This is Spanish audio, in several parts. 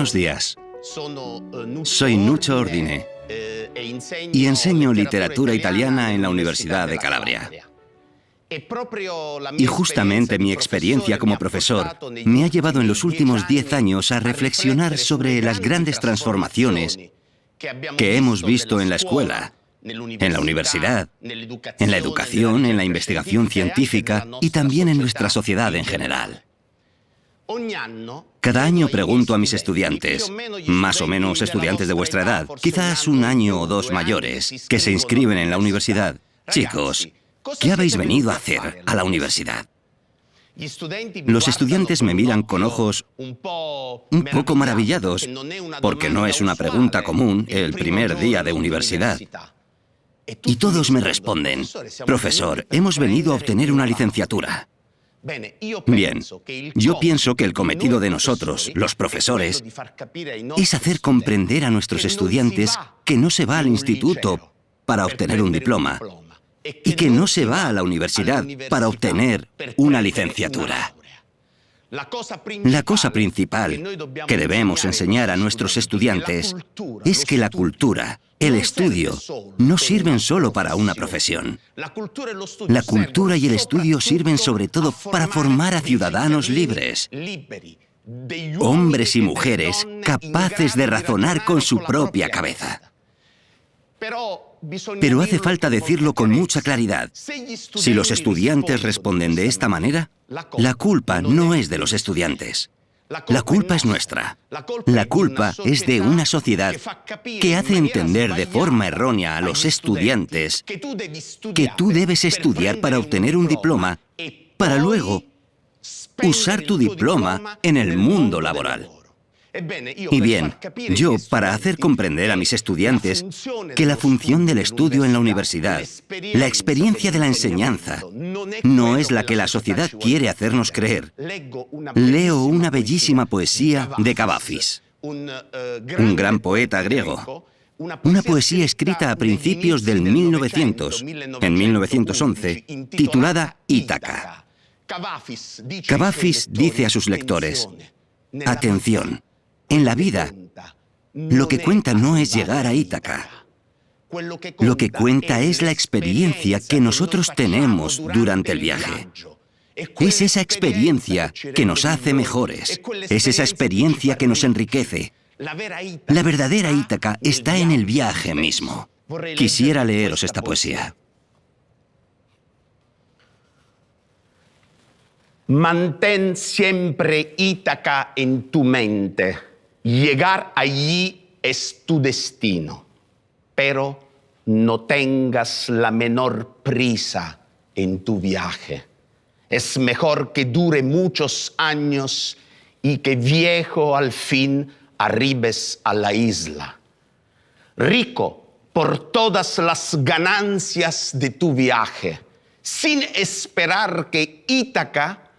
Buenos días. Soy Nuccio Ordine y enseño literatura italiana en la Universidad de Calabria. Y justamente mi experiencia como profesor me ha llevado en los últimos 10 años a reflexionar sobre las grandes transformaciones que hemos visto en la escuela, en la universidad, en la educación, en la investigación científica y también en nuestra sociedad en general. Cada año pregunto a mis estudiantes, más o menos estudiantes de vuestra edad, quizás un año o dos mayores, que se inscriben en la universidad: chicos, ¿qué habéis venido a hacer a la universidad? Los estudiantes me miran con ojos un poco maravillados, porque no es una pregunta común el primer día de universidad. Y todos me responden: profesor, hemos venido a obtener una licenciatura. Bien, yo pienso que el cometido de nosotros, los profesores, es hacer comprender a nuestros estudiantes que no se va al instituto para obtener un diploma y que no se va a la universidad para obtener una licenciatura. La cosa principal que debemos enseñar a nuestros estudiantes es que la cultura, el estudio, no sirven solo para una profesión. La cultura y el estudio sirven sobre todo para formar a ciudadanos libres, hombres y mujeres capaces de razonar con su propia cabeza. Pero hace falta decirlo con mucha claridad. Si los estudiantes responden de esta manera, la culpa no es de los estudiantes. La culpa es nuestra. La culpa es de una sociedad que hace entender de forma errónea a los estudiantes que tú debes estudiar para obtener un diploma para luego usar tu diploma en el mundo laboral. Y bien, yo, para hacer comprender a mis estudiantes que la función del estudio en la universidad, la experiencia de la enseñanza, no es la que la sociedad quiere hacernos creer, leo una bellísima poesía de Kavafis, un gran poeta griego. Una poesía escrita a principios del 1900, en 1911, titulada Ítaca. Kavafis dice a sus lectores: atención. En la vida, lo que cuenta no es llegar a Ítaca. Lo que cuenta es la experiencia que nosotros tenemos durante el viaje. Es esa experiencia que nos hace mejores. Es esa experiencia que nos enriquece. La verdadera Ítaca está en el viaje mismo. Quisiera leeros esta poesía. Mantén siempre Ítaca en tu mente. Llegar allí es tu destino, pero no tengas la menor prisa en tu viaje. Es mejor que dure muchos años y que viejo al fin arribes a la isla. Rico por todas las ganancias de tu viaje, sin esperar que Ítaca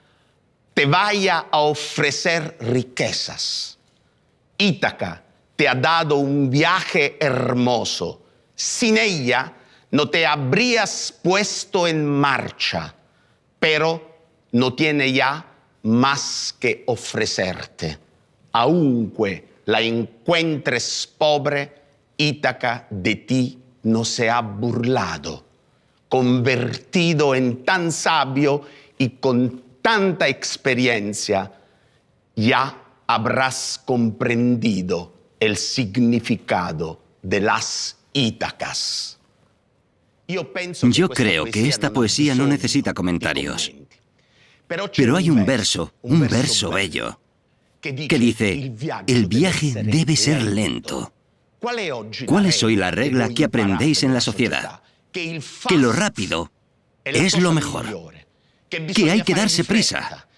te vaya a ofrecer riquezas. Ítaca te ha dado un viaje hermoso. Sin ella no te habrías puesto en marcha, pero no tiene ya más que ofrecerte. Aunque la encuentres pobre, Ítaca de ti no se ha burlado. Convertido en tan sabio y con tanta experiencia, ya habrás comprendido el significado de las Ítacas. Yo creo que esta poesía no necesita comentarios. Pero hay un verso bello, que dice: el viaje debe ser lento. ¿Cuál es hoy la regla que aprendéis en la sociedad? Que lo rápido es lo mejor, que hay que darse prisa.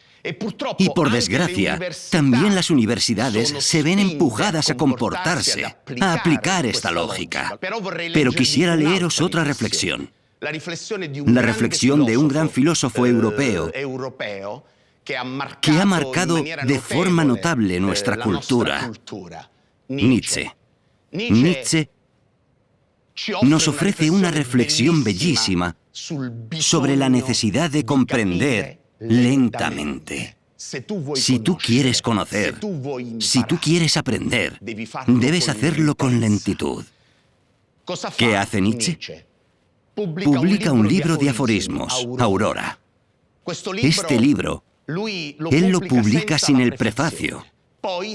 Y por desgracia, también las universidades se ven empujadas a comportarse, a aplicar esta lógica. Pero quisiera leeros otra reflexión. La reflexión de un gran filósofo europeo que ha marcado de forma notable nuestra cultura, Nietzsche. Nietzsche nos ofrece una reflexión bellísima sobre la necesidad de comprender lentamente, Si tú quieres conocer, si tú quieres aprender, debes hacerlo con lentitud. ¿Qué hace Nietzsche? Publica un libro de aforismos, Aurora. Este libro, él lo publica sin el prefacio.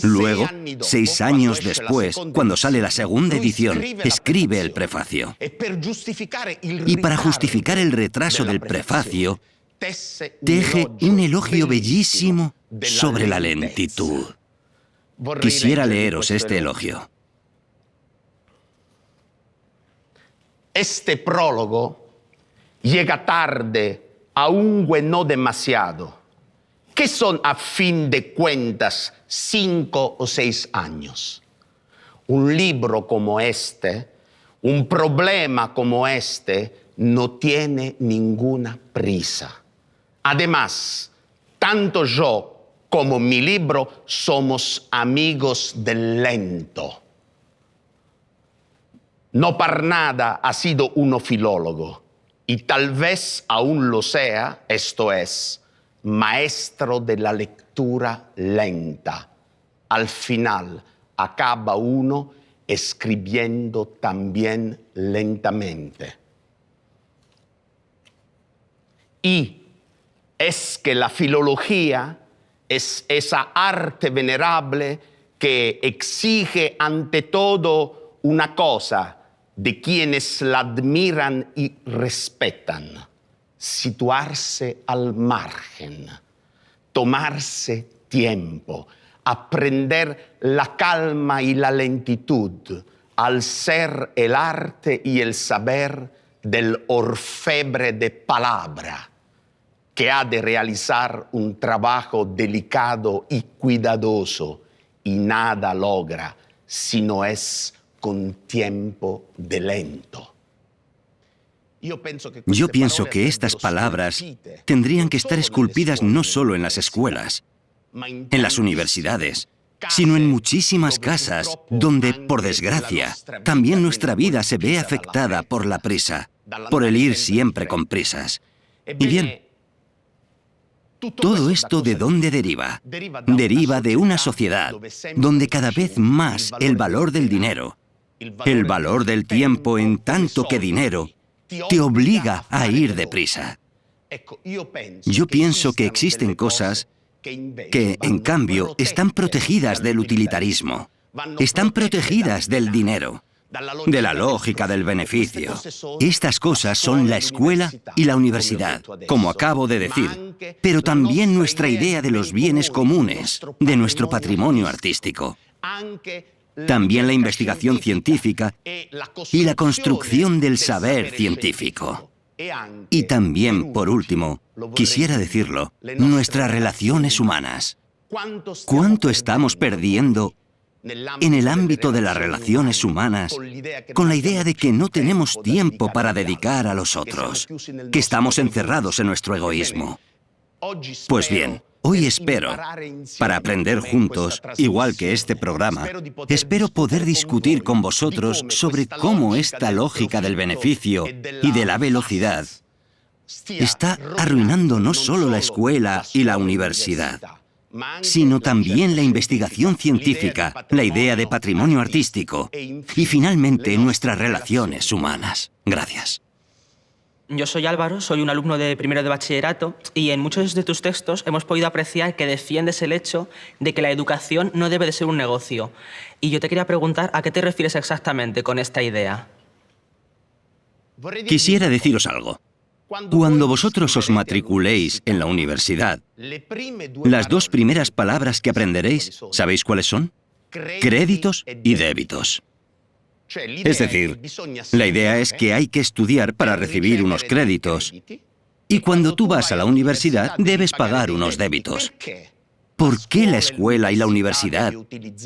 Luego, 6 años después, cuando sale la segunda edición, escribe el prefacio. Y para justificar el retraso del prefacio, teje un elogio bellísimo sobre la lentitud. Quisiera leeros este elogio. Este prólogo llega tarde, aunque no demasiado. ¿Qué son a fin de cuentas 5 o 6 años? Un libro como este, un problema como este, no tiene ninguna prisa. Además, tanto yo como mi libro somos amigos del lento. No por nada ha sido uno filólogo, y tal vez aún lo sea, esto es, maestro de la lectura lenta. Al final acaba uno escribiendo también lentamente. Y es que la filología es esa arte venerable que exige ante todo una cosa de quienes la admiran y respetan: situarse al margen, tomarse tiempo, aprender la calma y la lentitud, al ser el arte y el saber del orfebre de palabra, que ha de realizar un trabajo delicado y cuidadoso, y nada logra si no es con tiempo de lento. Yo pienso que estas palabras tendrían que estar esculpidas no solo en las escuelas, en las universidades, sino en muchísimas casas donde, por desgracia, también nuestra vida se ve afectada por la prisa, por el ir siempre con prisas. Y bien, ¿todo esto de dónde deriva? Deriva de una sociedad donde cada vez más el valor del dinero, el valor del tiempo en tanto que dinero, te obliga a ir deprisa. Yo pienso que existen cosas que, en cambio, están protegidas del utilitarismo, están protegidas del dinero, de la lógica del beneficio. Estas cosas son la escuela y la universidad, como acabo de decir, pero también nuestra idea de los bienes comunes, de nuestro patrimonio artístico. También la investigación científica y la construcción del saber científico. Y también, por último, quisiera decirlo, nuestras relaciones humanas. ¿Cuánto estamos perdiendo en el ámbito de las relaciones humanas con la idea de que no tenemos tiempo para dedicar a los otros, que estamos encerrados en nuestro egoísmo? Pues bien, hoy espero, para aprender juntos, igual que este programa, espero poder discutir con vosotros sobre cómo esta lógica del beneficio y de la velocidad está arruinando no solo la escuela y la universidad, sino también la investigación científica, la idea de patrimonio artístico y, finalmente, nuestras relaciones humanas. Gracias. Yo soy Álvaro, soy un alumno de primero de bachillerato y en muchos de tus textos hemos podido apreciar que defiendes el hecho de que la educación no debe de ser un negocio. Y yo te quería preguntar a qué te refieres exactamente con esta idea. Quisiera deciros algo. Cuando vosotros os matriculéis en la universidad, las 2 primeras palabras que aprenderéis, ¿sabéis cuáles son? Créditos y débitos. Es decir, la idea es que hay que estudiar para recibir unos créditos. Y cuando tú vas a la universidad, debes pagar unos débitos. ¿Por qué la escuela y la universidad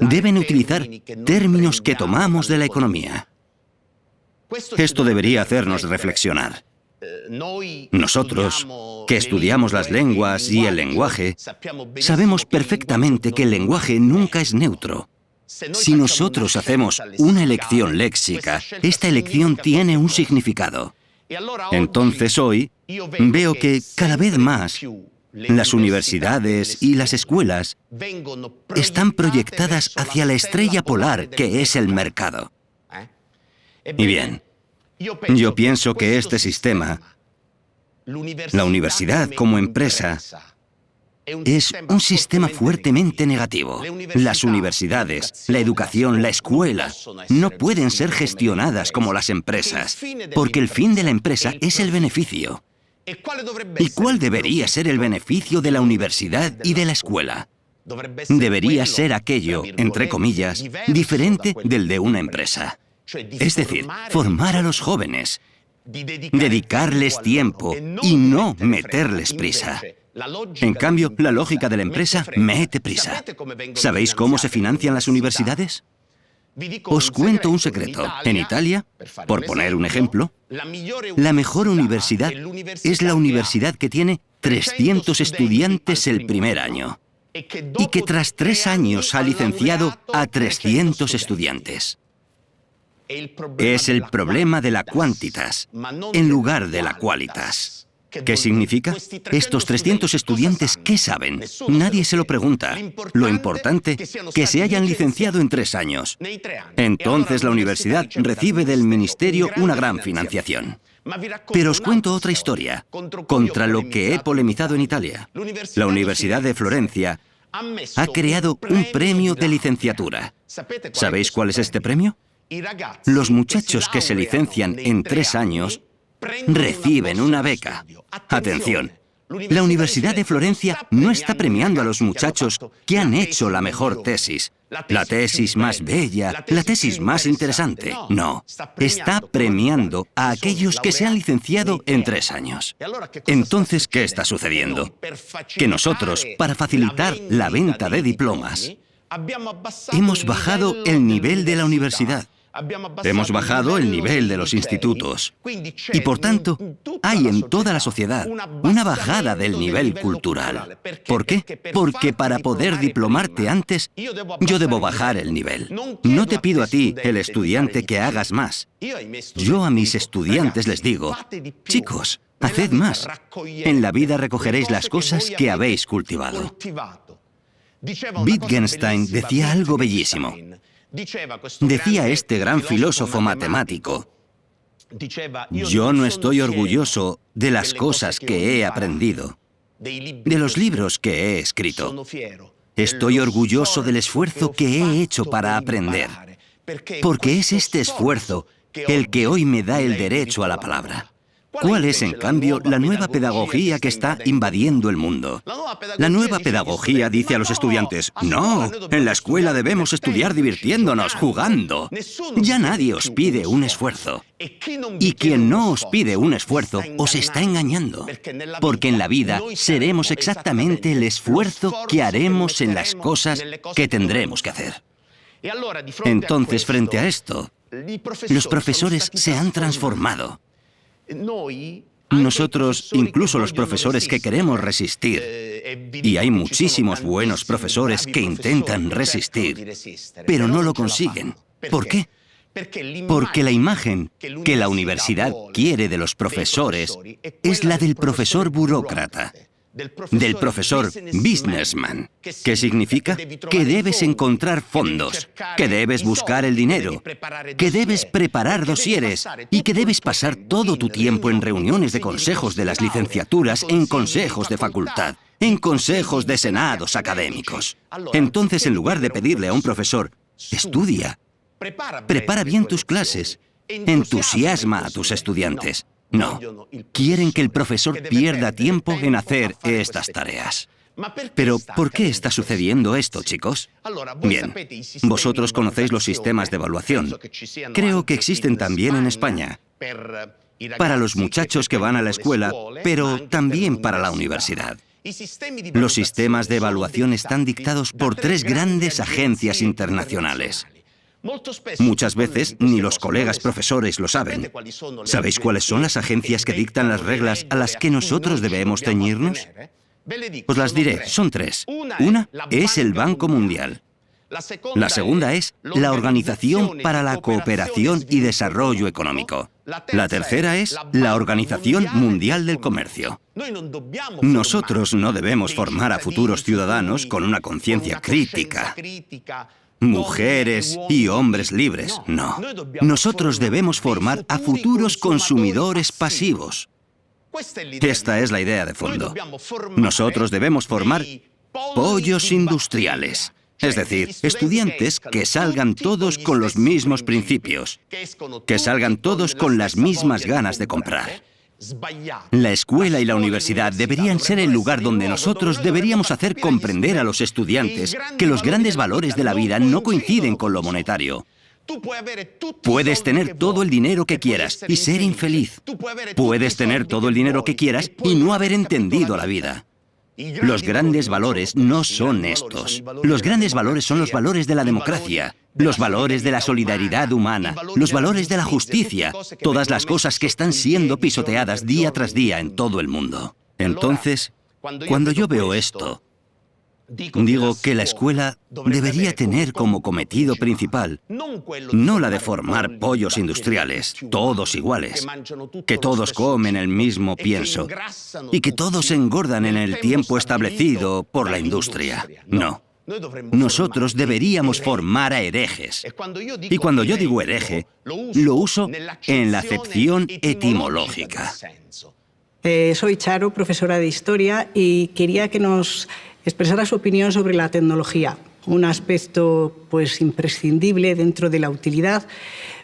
deben utilizar términos que tomamos de la economía? Esto debería hacernos reflexionar. Nosotros, que estudiamos las lenguas y el lenguaje, sabemos perfectamente que el lenguaje nunca es neutro. Si nosotros hacemos una elección léxica, esta elección tiene un significado. Entonces hoy veo que cada vez más Las universidades y las escuelas están proyectadas hacia la estrella polar que es el mercado. Y bien, yo pienso que este sistema, la universidad como empresa, es un sistema fuertemente negativo. Las universidades, la educación, la escuela, no pueden ser gestionadas como las empresas, porque el fin de la empresa es el beneficio. ¿Y cuál debería ser el beneficio de la universidad y de la escuela? Debería ser aquello, entre comillas, diferente del de una empresa. Es decir, formar a los jóvenes, dedicarles tiempo y no meterles prisa. En cambio, la lógica de la empresa mete prisa. ¿Sabéis cómo se financian las universidades? Os cuento un secreto. En Italia, por poner un ejemplo, la mejor universidad es la universidad que tiene 300 estudiantes el primer año y que tras 3 años ha licenciado a 300 estudiantes. Es el problema de la quantitas en lugar de la qualitas. ¿Qué significa? Estos 300 estudiantes, ¿qué saben? Nadie se lo pregunta. Lo importante, que se hayan licenciado en 3 años. Entonces la universidad recibe del ministerio una gran financiación. Pero os cuento otra historia, contra lo que he polemizado en Italia. La Universidad de Florencia ha creado un premio de licenciatura. ¿Sabéis cuál es este premio? Los muchachos que se licencian en 3 años reciben una beca. Atención, la Universidad de Florencia no está premiando a los muchachos que han hecho la mejor tesis, la tesis más bella, la tesis más interesante. No, está premiando a aquellos que se han licenciado en 3 años. Entonces, ¿qué está sucediendo? Que nosotros, para facilitar la venta de diplomas, hemos bajado el nivel de la universidad. Hemos bajado el nivel de los institutos y, por tanto, hay en toda la sociedad una bajada del nivel cultural. ¿Por qué? Porque para poder diplomarte antes, yo debo bajar el nivel. No te pido a ti, el estudiante, que hagas más. Yo a mis estudiantes les digo, chicos, haced más. En la vida recogeréis las cosas que habéis cultivado. Wittgenstein decía algo bellísimo. Decía este gran filósofo matemático, yo no estoy orgulloso de las cosas que he aprendido, de los libros que he escrito. Estoy orgulloso del esfuerzo que he hecho para aprender, porque es este esfuerzo el que hoy me da el derecho a la palabra. ¿Cuál es, en cambio, la nueva pedagogía que está invadiendo el mundo? La nueva pedagogía dice a los estudiantes, no, en la escuela debemos estudiar divirtiéndonos, jugando. Ya nadie os pide un esfuerzo. Y quien no os pide un esfuerzo os está engañando. Porque en la vida seremos exactamente el esfuerzo que haremos en las cosas que tendremos que hacer. Entonces, frente a esto, los profesores se han transformado. Nosotros, incluso los profesores que queremos resistir, y hay muchísimos buenos profesores que intentan resistir, pero no lo consiguen. ¿Por qué? Porque la imagen que la universidad quiere de los profesores es la del profesor burócrata, del profesor businessman. ¿Qué significa? Que debes encontrar fondos, que debes buscar el dinero, que debes preparar dosieres y que debes pasar todo tu tiempo en reuniones de consejos de las licenciaturas, en consejos de facultad, en consejos de senados académicos. Entonces, en lugar de pedirle a un profesor, estudia, prepara bien tus clases, entusiasma a tus estudiantes. No, quieren que el profesor pierda tiempo en hacer estas tareas. Pero, ¿por qué está sucediendo esto, chicos? Bien, vosotros conocéis los sistemas de evaluación. Creo que existen también en España. Para los muchachos que van a la escuela, pero también para la universidad. Los sistemas de evaluación están dictados por 3 grandes agencias internacionales. Muchas veces ni los colegas profesores lo saben. ¿Sabéis cuáles son las agencias que dictan las reglas a las que nosotros debemos ceñirnos? Os las diré, son 3. Una es el Banco Mundial. La segunda es la Organización para la Cooperación y Desarrollo Económico. La tercera es la Organización Mundial del Comercio. Nosotros no debemos formar a futuros ciudadanos con una conciencia crítica, mujeres y hombres libres, no. Nosotros debemos formar a futuros consumidores pasivos. Esta es la idea de fondo. Nosotros debemos formar pollos industriales. Es decir, estudiantes que salgan todos con los mismos principios, que salgan todos con las mismas ganas de comprar. La escuela y la universidad deberían ser el lugar donde nosotros deberíamos hacer comprender a los estudiantes que los grandes valores de la vida no coinciden con lo monetario. Puedes tener todo el dinero que quieras y ser infeliz. Puedes tener todo el dinero que quieras y no haber entendido la vida. Los grandes valores no son estos. Los grandes valores son los valores de la democracia, los valores de la solidaridad humana, los valores de la justicia, todas las cosas que están siendo pisoteadas día tras día en todo el mundo. Entonces, cuando yo veo esto, digo que la escuela debería tener como cometido principal no la de formar pollos industriales, todos iguales, que todos comen el mismo pienso y que todos engordan en el tiempo establecido por la industria. No. Nosotros deberíamos formar a herejes. Y cuando yo digo hereje, lo uso en la acepción etimológica. Soy Charo, profesora de Historia, y quería que nos expresara su opinión sobre la tecnología, un aspecto pues imprescindible dentro de la utilidad,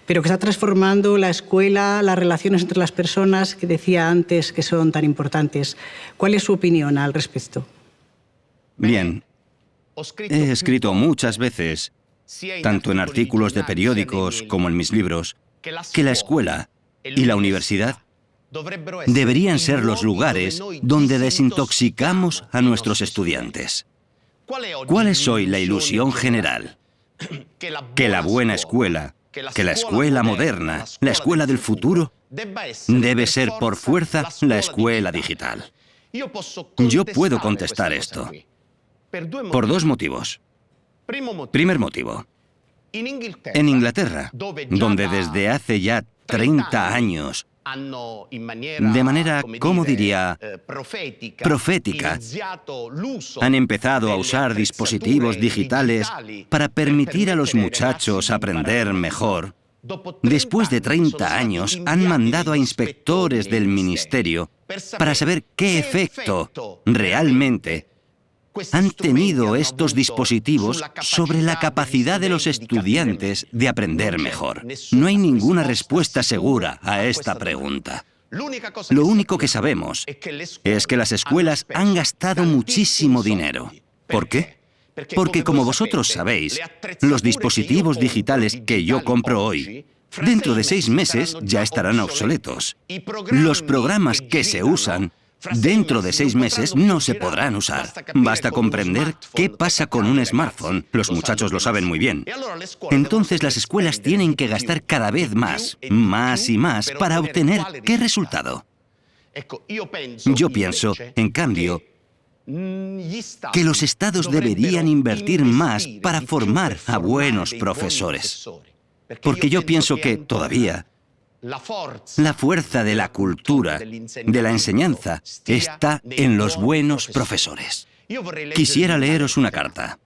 pero que está transformando la escuela, las relaciones entre las personas, que decía antes que son tan importantes. ¿Cuál es su opinión al respecto? Bien, he escrito muchas veces, tanto en artículos de periódicos como en mis libros, que la escuela y la universidad deberían ser los lugares donde desintoxicamos a nuestros estudiantes. ¿Cuál es hoy la ilusión general? Que la buena escuela, que la escuela moderna, la escuela del futuro, debe ser por fuerza la escuela digital. Yo puedo contestar esto por dos motivos. Primer motivo. En Inglaterra, donde desde hace ya 30 años, de manera, ¿cómo diría?, profética, han empezado a usar dispositivos digitales para permitir a los muchachos aprender mejor. Después de 30 años, han mandado a inspectores del ministerio para saber qué efecto realmente han tenido estos dispositivos sobre la capacidad de los estudiantes de aprender mejor. No hay ninguna respuesta segura a esta pregunta. Lo único que sabemos es que las escuelas han gastado muchísimo dinero. ¿Por qué? Porque, como vosotros sabéis, los dispositivos digitales que yo compro hoy, dentro de 6 meses ya estarán obsoletos. Los programas que se usan dentro de 6 meses no se podrán usar. Basta comprender qué pasa con un smartphone. Los muchachos lo saben muy bien. Entonces las escuelas tienen que gastar cada vez más y más para obtener ¿qué resultado? Yo pienso, en cambio, que los estados deberían invertir más para formar a buenos profesores. Porque yo pienso que todavía la fuerza de la cultura, de la enseñanza, está en los buenos profesores. Quisiera leeros una carta.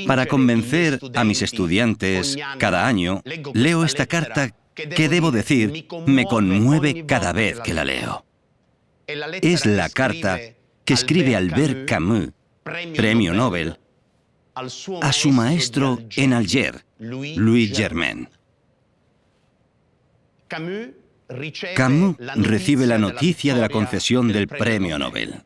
Para convencer a mis estudiantes cada año, leo esta carta que, debo decir, me conmueve cada vez que la leo. Es la carta que escribe Albert Camus, premio Nobel, a su maestro en Alger, Louis Germain. Camus recibe la noticia de la concesión del premio Nobel.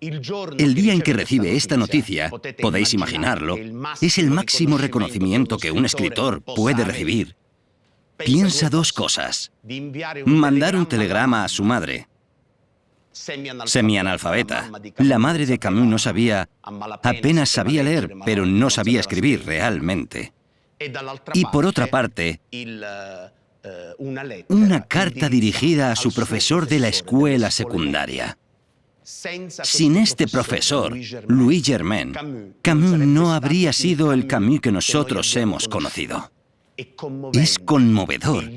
El día en que recibe esta noticia, podéis imaginarlo, es el máximo reconocimiento que un escritor puede recibir. Piensa 2 cosas. Mandar un telegrama a su madre, semianalfabeta. La madre de Camus no sabía, apenas sabía leer, pero no sabía escribir realmente. Y por otra parte, una carta dirigida a su profesor de la escuela secundaria. Sin este profesor, Louis Germain, Camus no habría sido el Camus que nosotros hemos conocido. Es conmovedor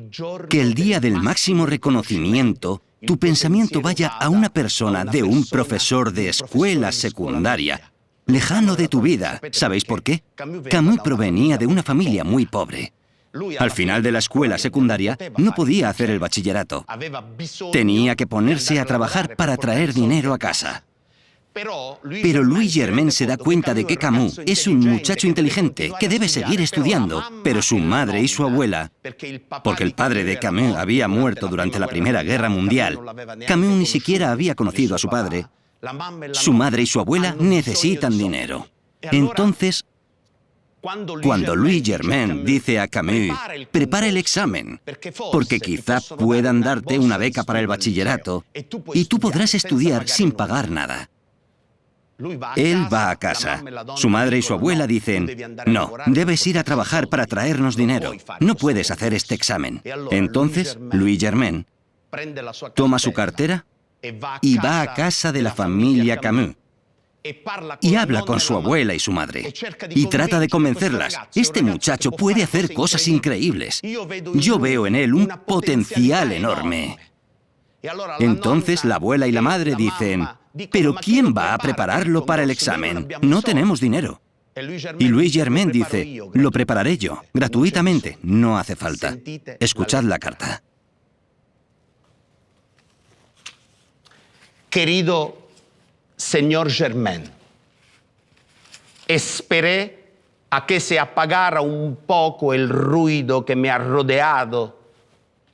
que el día del máximo reconocimiento tu pensamiento vaya a una persona de un profesor de escuela secundaria, lejano de tu vida. ¿Sabéis por qué? Camus provenía de una familia muy pobre. Al final de la escuela secundaria no podía hacer el bachillerato. Tenía que ponerse a trabajar para traer dinero a casa. Pero Louis Germain se da cuenta de que Camus es un muchacho inteligente que debe seguir estudiando, pero su madre y su abuela, porque el padre de Camus había muerto durante la Primera Guerra Mundial, Camus ni siquiera había conocido a su padre, su madre y su abuela necesitan dinero. Entonces, cuando Louis Germain dice a Camus, prepara el examen, porque quizá puedan darte una beca para el bachillerato y tú podrás estudiar sin pagar nada. Él va a casa. Su madre y su abuela dicen, no, debes ir a trabajar para traernos dinero. No puedes hacer este examen. Entonces, Louis Germain toma su cartera y va a casa de la familia Camus. Y habla con su abuela y su madre. Y trata de convencerlas. Este muchacho puede hacer cosas increíbles. Yo veo en él un potencial enorme. Entonces la abuela y la madre dicen, ¿pero quién va a prepararlo para el examen? No tenemos dinero. Y Louis Germain dice, lo prepararé yo, gratuitamente, no hace falta. Escuchad la carta. Querido señor Germain, esperé a que se apagara un poco el ruido que me ha rodeado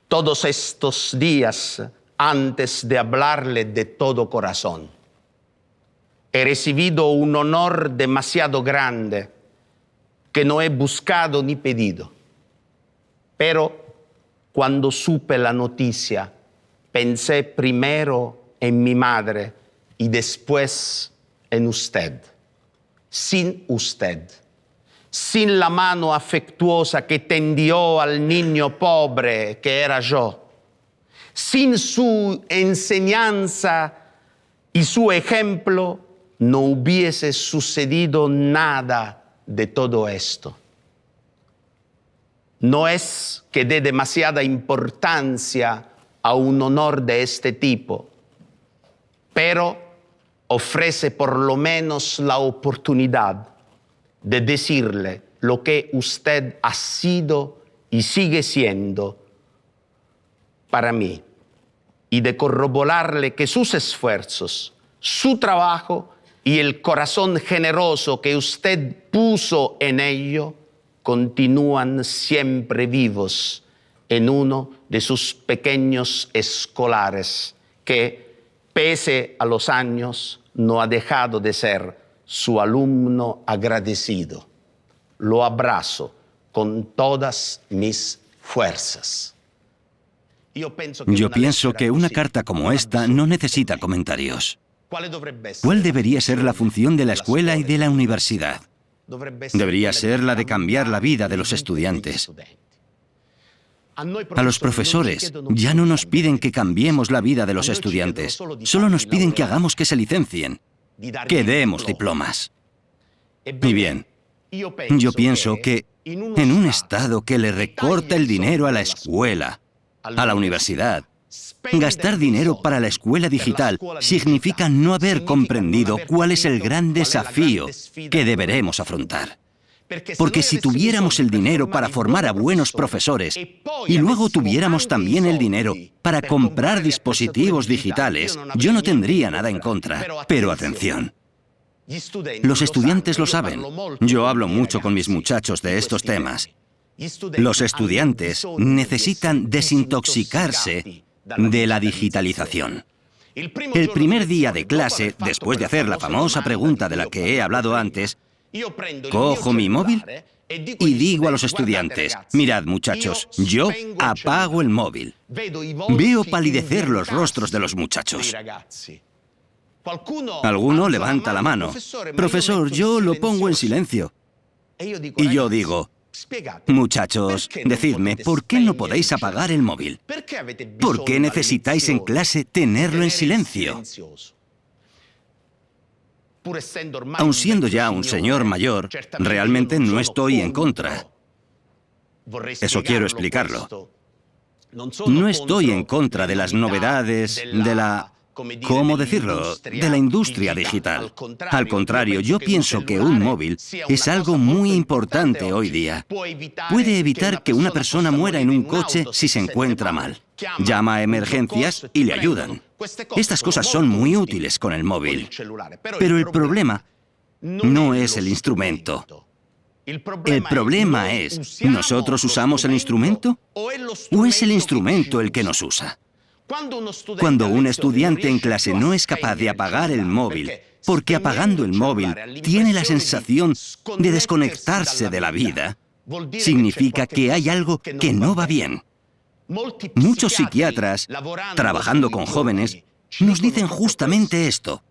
todos estos días antes de hablarle de todo corazón. He recibido un honor demasiado grande que no he buscado ni pedido. Pero cuando supe la noticia, pensé primero en mi madre y después en usted. Sin usted, sin la mano afectuosa que tendió al niño pobre que era yo, sin su enseñanza y su ejemplo, no hubiese sucedido nada de todo esto. No es que dé demasiada importancia a un honor de este tipo, pero ofrece por lo menos la oportunidad de decirle lo que usted ha sido y sigue siendo para mí, y de corroborarle que sus esfuerzos, su trabajo y el corazón generoso que usted puso en ello continúan siempre vivos en uno de sus pequeños escolares que, pese a los años, no ha dejado de ser su alumno agradecido. Lo abrazo con todas mis fuerzas. Yo pienso que una carta como esta no necesita comentarios. ¿Cuál debería ser la función de la escuela y de la universidad? Debería ser la de cambiar la vida de los estudiantes. A los profesores ya no nos piden que cambiemos la vida de los estudiantes, solo nos piden que hagamos que se licencien, que demos diplomas. Y bien, yo pienso que en un Estado que le recorta el dinero a la escuela, a la universidad, gastar dinero para la escuela digital significa no haber comprendido cuál es el gran desafío que deberemos afrontar. Porque si tuviéramos el dinero para formar a buenos profesores y luego tuviéramos también el dinero para comprar dispositivos digitales, yo no tendría nada en contra. Pero atención, los estudiantes lo saben. Yo hablo mucho con mis muchachos de estos temas. Los estudiantes necesitan desintoxicarse de la digitalización. El primer día de clase, después de hacer la famosa pregunta de la que he hablado antes, cojo mi móvil y digo a los estudiantes, mirad muchachos, yo apago el móvil. Veo palidecer los rostros de los muchachos. Alguno levanta la mano. Profesor, yo lo pongo en silencio. Y yo digo, muchachos, decidme, ¿por qué no podéis apagar el móvil? ¿Por qué necesitáis en clase tenerlo en silencio? Aun siendo ya un señor mayor, realmente no estoy en contra. Eso quiero explicarlo. No estoy en contra de las novedades, de la... ¿cómo decirlo?, de la industria digital. Al contrario, yo pienso que un móvil es algo muy importante hoy día. Puede evitar que una persona muera en un coche si se encuentra mal. Llama a emergencias y le ayudan. Estas cosas son muy útiles con el móvil. Pero el problema no es el instrumento. El problema es, ¿nosotros usamos el instrumento o es el instrumento el que nos usa? Cuando un estudiante en clase no es capaz de apagar el móvil, porque apagando el móvil tiene la sensación de desconectarse de la vida, significa que hay algo que no va bien. Muchos psiquiatras, trabajando con jóvenes, nos dicen justamente esto.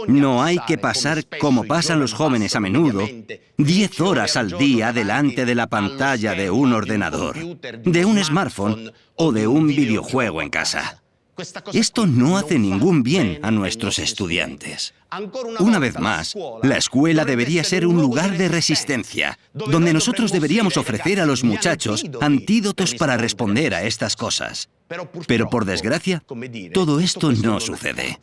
No hay que pasar, como pasan los jóvenes a menudo, 10 horas al día delante de la pantalla de un ordenador, de un smartphone o de un videojuego en casa. Esto no hace ningún bien a nuestros estudiantes. Una vez más, la escuela debería ser un lugar de resistencia, donde nosotros deberíamos ofrecer a los muchachos antídotos para responder a estas cosas. Pero por desgracia, todo esto no sucede.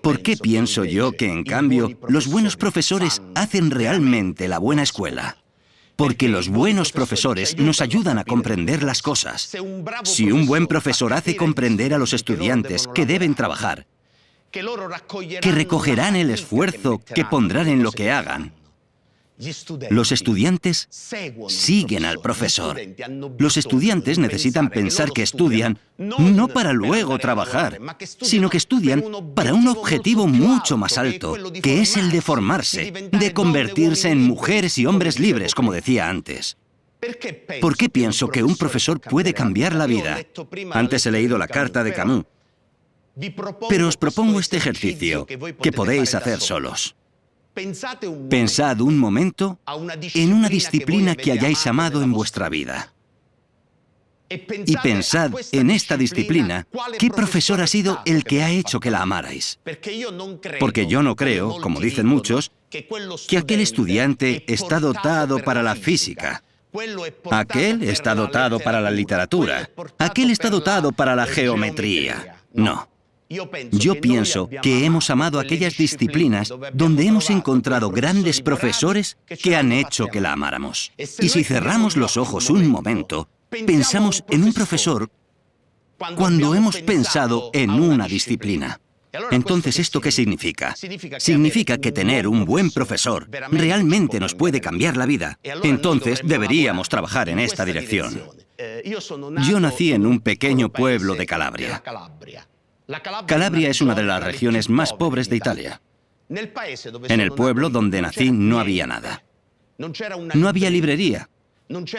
¿Por qué pienso yo que, en cambio, los buenos profesores hacen realmente la buena escuela? Porque los buenos profesores nos ayudan a comprender las cosas. Si un buen profesor hace comprender a los estudiantes que deben trabajar, que recogerán el esfuerzo que pondrán en lo que hagan, los estudiantes siguen al profesor. Los estudiantes necesitan pensar que estudian no para luego trabajar, sino que estudian para un objetivo mucho más alto, que es el de formarse, de convertirse en mujeres y hombres libres, como decía antes. ¿Por qué pienso que un profesor puede cambiar la vida? Antes he leído la carta de Camus, pero os propongo este ejercicio que podéis hacer solos. Pensad un momento en una disciplina que hayáis amado en vuestra vida. Y pensad en esta disciplina, ¿qué profesor ha sido el que ha hecho que la amarais? Porque yo no creo, como dicen muchos, que aquel estudiante está dotado para la física. Aquel está dotado para la literatura. Aquel está dotado para la geometría. No. Yo pienso que hemos amado aquellas disciplinas donde hemos encontrado grandes profesores que han hecho que la amáramos. Y si cerramos los ojos un momento, pensamos en un profesor cuando hemos pensado en una disciplina. Entonces, ¿esto qué significa? Significa que tener un buen profesor realmente nos puede cambiar la vida. Entonces, deberíamos trabajar en esta dirección. Yo nací en un pequeño pueblo de Calabria. Calabria es una de las regiones más pobres de Italia. En el pueblo donde nací no había nada. No había librería.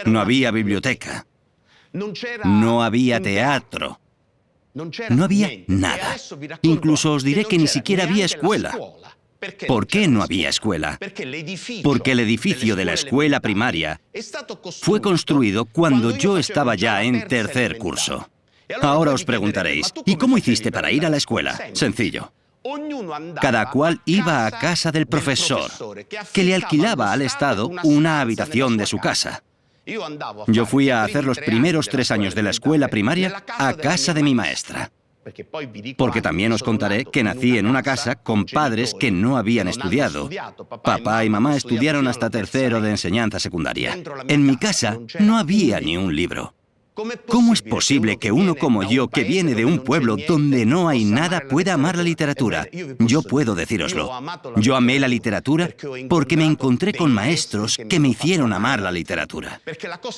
No había biblioteca. No había teatro. No había nada. Incluso os diré que ni siquiera había escuela. ¿Por qué no había escuela? Porque el edificio de la escuela primaria fue construido cuando yo estaba ya en tercer curso. Ahora os preguntaréis, ¿y cómo hiciste para ir a la escuela? Sencillo. Cada cual iba a casa del profesor, que le alquilaba al Estado una habitación de su casa. Yo fui a hacer los primeros 3 años de la escuela primaria a casa de mi maestra. Porque también os contaré que nací en una casa con padres que no habían estudiado. Papá y mamá estudiaron hasta tercero de enseñanza secundaria. En mi casa no había ni un libro. ¿Cómo es posible que uno como yo, que viene de un pueblo donde no hay nada, pueda amar la literatura? Yo puedo decíroslo. Yo amé la literatura porque me encontré con maestros que me hicieron amar la literatura.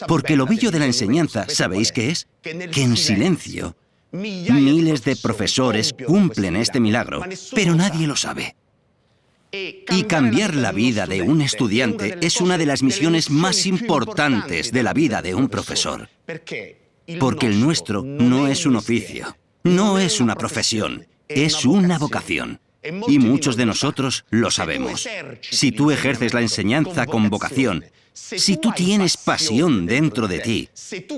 Porque lo bello de la enseñanza, ¿sabéis qué es? Que en silencio, miles de profesores cumplen este milagro, pero nadie lo sabe. Y cambiar la vida de un estudiante es una de las misiones más importantes de la vida de un profesor. Porque el nuestro no es un oficio, no es una profesión, es una vocación. Y muchos de nosotros lo sabemos. Si tú ejerces la enseñanza con vocación, si tú tienes pasión dentro de ti,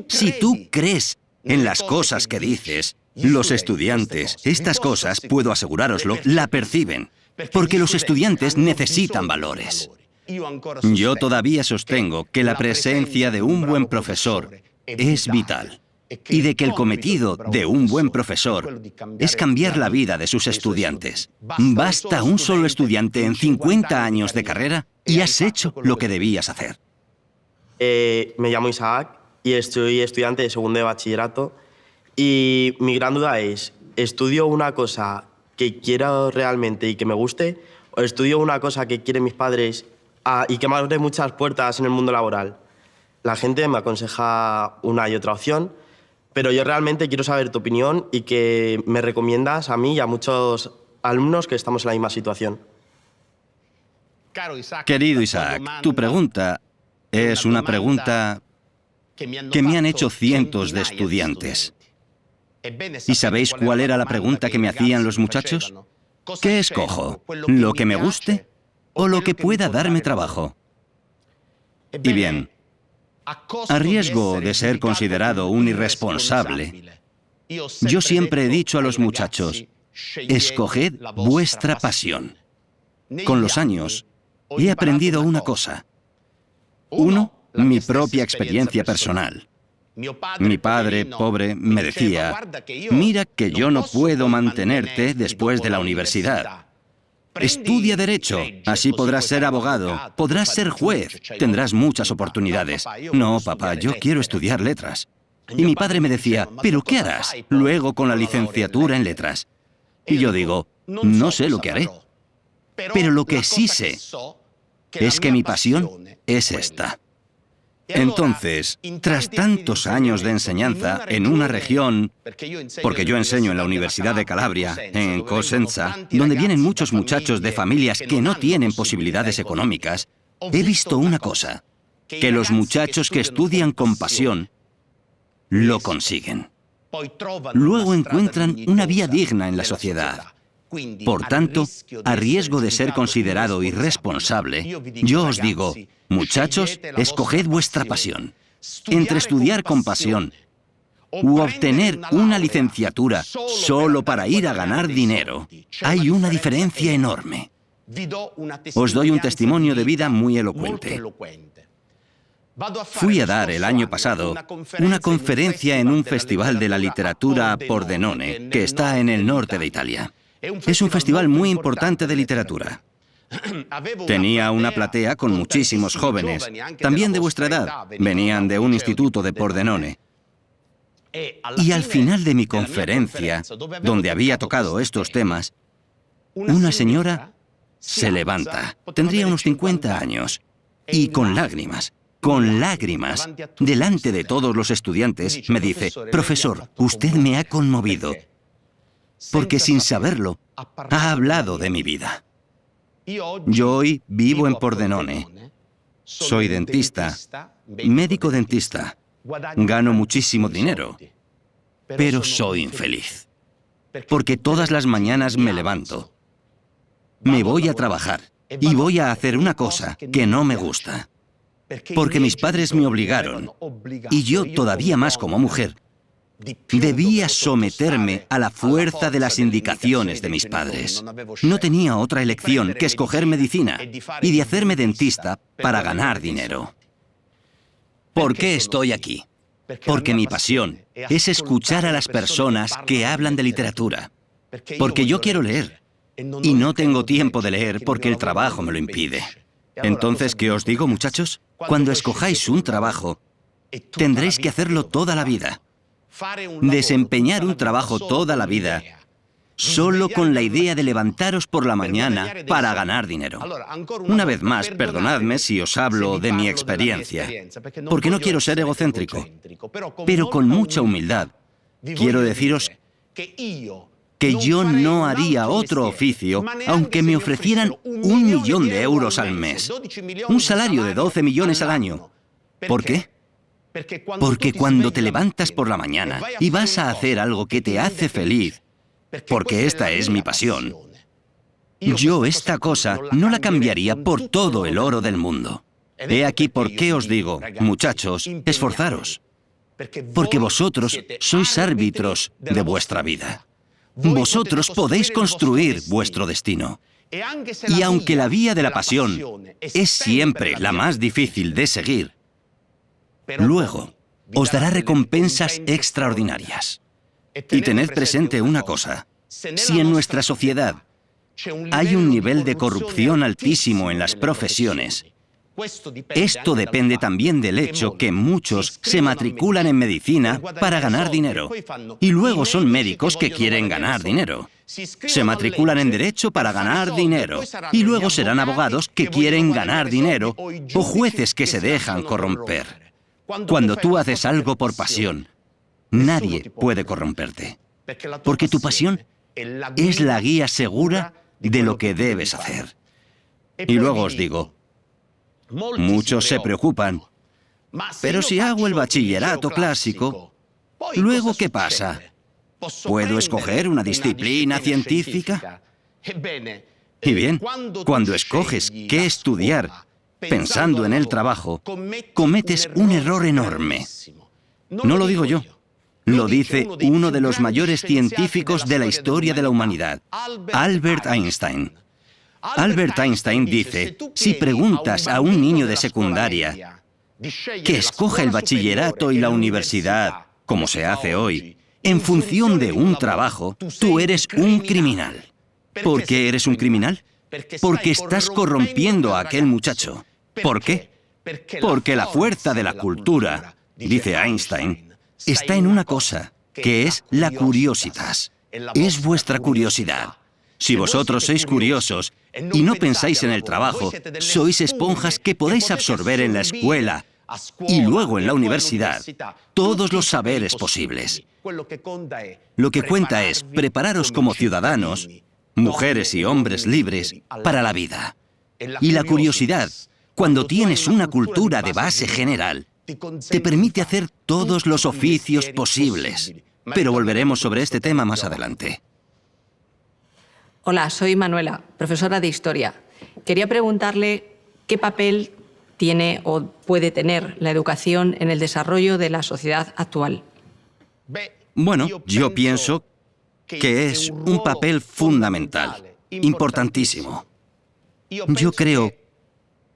si tú crees en las cosas que dices, los estudiantes, estas cosas, puedo asegurároslo, la perciben. Porque los estudiantes necesitan valores. Yo todavía sostengo que la presencia de un buen profesor es vital y de que el cometido de un buen profesor es cambiar la vida de sus estudiantes. Basta un solo estudiante en 50 años de carrera y has hecho lo que debías hacer. Me llamo Isaac y soy estudiante de segundo de bachillerato y mi gran duda es, ¿estudio una cosa que quiero realmente y que me guste o estudio una cosa que quieren mis padres y que me abre muchas puertas en el mundo laboral? La gente me aconseja una y otra opción, pero yo realmente quiero saber tu opinión y que me recomiendas a mí y a muchos alumnos que estamos en la misma situación. Querido Isaac, tu pregunta es una pregunta que me han hecho cientos de estudiantes. ¿Y sabéis cuál era la pregunta que me hacían los muchachos? ¿Qué escojo? ¿Lo que me guste o lo que pueda darme trabajo? Y bien, a riesgo de ser considerado un irresponsable, yo siempre he dicho a los muchachos, escoged vuestra pasión. Con los años, he aprendido una cosa. Uno, mi propia experiencia personal. Mi padre, pobre, me decía, mira que yo no puedo mantenerte después de la universidad. Estudia Derecho, así podrás ser abogado, podrás ser juez, tendrás muchas oportunidades. No, papá, yo quiero estudiar letras. Y mi padre me decía, ¿pero qué harás luego con la licenciatura en letras? Y yo digo, no sé lo que haré. Pero lo que sí sé es que mi pasión es esta. Entonces, tras tantos años de enseñanza en una región, porque yo enseño en la Universidad de Calabria, en Cosenza, donde vienen muchos muchachos de familias que no tienen posibilidades económicas, he visto una cosa, que los muchachos que estudian con pasión lo consiguen. Luego encuentran una vía digna en la sociedad. Por tanto, a riesgo de ser considerado irresponsable, yo os digo, muchachos, escoged vuestra pasión. Entre estudiar con pasión u obtener una licenciatura solo para ir a ganar dinero, hay una diferencia enorme. Os doy un testimonio de vida muy elocuente. Fui a dar el año pasado una conferencia en un festival de la literatura a Pordenone, que está en el norte de Italia. Es un festival muy importante de literatura. Tenía una platea con muchísimos jóvenes, también de vuestra edad, venían de un instituto de Pordenone. Y al final de mi conferencia, donde había tocado estos temas, una señora se levanta, tendría unos 50 años, y con lágrimas, delante de todos los estudiantes, me dice, profesor, usted me ha conmovido, porque sin saberlo, ha hablado de mi vida. Yo hoy vivo en Pordenone. Soy dentista, médico dentista. Gano muchísimo dinero, pero soy infeliz. Porque todas las mañanas me levanto, me voy a trabajar y voy a hacer una cosa que no me gusta. Porque mis padres me obligaron, y yo todavía más como mujer, debía someterme a la fuerza de las indicaciones de mis padres. No tenía otra elección que escoger medicina y de hacerme dentista para ganar dinero. ¿Por qué estoy aquí? Porque mi pasión es escuchar a las personas que hablan de literatura. Porque yo quiero leer y no tengo tiempo de leer porque el trabajo me lo impide. Entonces, ¿qué os digo, muchachos? Cuando escojáis un trabajo, tendréis que hacerlo toda la vida. Desempeñar un trabajo toda la vida, solo con la idea de levantaros por la mañana para ganar dinero. Una vez más, perdonadme si os hablo de mi experiencia, porque no quiero ser egocéntrico, pero con mucha humildad quiero deciros que yo no haría otro oficio aunque me ofrecieran 1 millón de euros al mes, un salario de 12 millones al año. ¿Por qué? Porque cuando te levantas por la mañana y vas a hacer algo que te hace feliz, porque esta es mi pasión, yo esta cosa no la cambiaría por todo el oro del mundo. He aquí por qué os digo, muchachos, esforzaros, porque vosotros sois árbitros de vuestra vida. Vosotros podéis construir vuestro destino. Y aunque la vía de la pasión es siempre la más difícil de seguir, luego os dará recompensas extraordinarias. Y tened presente una cosa: si en nuestra sociedad hay un nivel de corrupción altísimo en las profesiones, esto depende también del hecho que muchos se matriculan en medicina para ganar dinero y luego son médicos que quieren ganar dinero. Se matriculan en derecho para ganar dinero y luego serán abogados que quieren ganar dinero o jueces que se dejan corromper. Cuando tú haces algo por pasión, nadie puede corromperte, porque tu pasión es la guía segura de lo que debes hacer. Y luego os digo, muchos se preocupan, pero si hago el bachillerato clásico, ¿luego qué pasa? ¿Puedo escoger una disciplina científica? Y bien, cuando escoges qué estudiar pensando en el trabajo, cometes un error enorme. No lo digo yo, lo dice uno de los mayores científicos de la historia de la humanidad, Albert Einstein. Albert Einstein dice, si preguntas a un niño de secundaria que escoja el bachillerato y la universidad, como se hace hoy, en función de un trabajo, tú eres un criminal. ¿Por qué eres un criminal? Porque estás corrompiendo a aquel muchacho. ¿Por qué? Porque la fuerza de la cultura, dice Einstein, está en una cosa, que es la curiositas. Es vuestra curiosidad. Si vosotros sois curiosos y no pensáis en el trabajo, sois esponjas que podéis absorber en la escuela y luego en la universidad todos los saberes posibles. Lo que cuenta es prepararos como ciudadanos, mujeres y hombres libres, para la vida. Y la curiosidad, cuando tienes una cultura de base general, te permite hacer todos los oficios posibles. Pero volveremos sobre este tema más adelante. Hola, soy Manuela, profesora de Historia. Quería preguntarle qué papel tiene o puede tener la educación en el desarrollo de la sociedad actual. Bueno, yo pienso que es un papel fundamental, importantísimo. Yo creo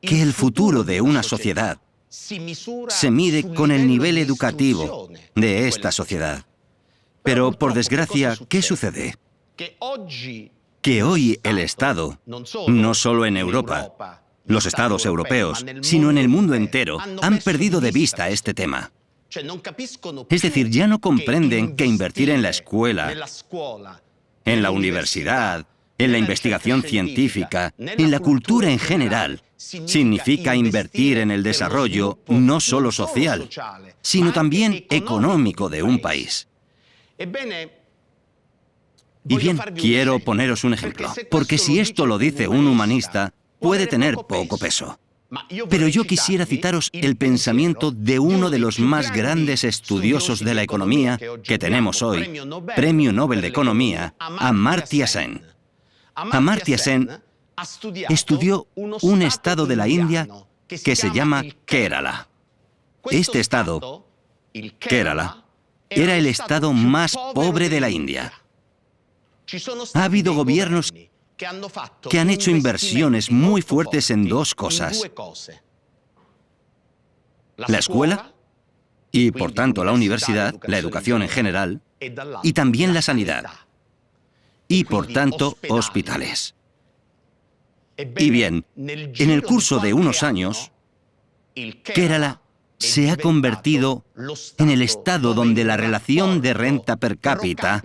que el futuro de una sociedad se mide con el nivel educativo de esta sociedad. Pero, por desgracia, ¿qué sucede? Que hoy el Estado, no solo en Europa, los Estados europeos, sino en el mundo entero, han perdido de vista este tema. Es decir, ya no comprenden que invertir en la escuela, en la universidad, en la investigación científica, en la cultura en general, significa invertir en el desarrollo no solo social, sino también económico de un país. Y bien, quiero poneros un ejemplo, porque si esto lo dice un humanista, puede tener poco peso. Pero yo quisiera citaros el pensamiento de uno de los más grandes estudiosos de la economía que tenemos hoy, Premio Nobel de Economía, Amartya Sen. Amartya Sen estudió un estado de la India que se llama Kerala. Este estado, Kerala, era el estado más pobre de la India. Ha habido gobiernos que han hecho inversiones muy fuertes en dos cosas: la escuela y, por tanto, la universidad, la educación en general, y también la sanidad, y, por tanto, hospitales. Y bien, en el curso de unos años, Kerala se ha convertido en el estado donde la relación de renta per cápita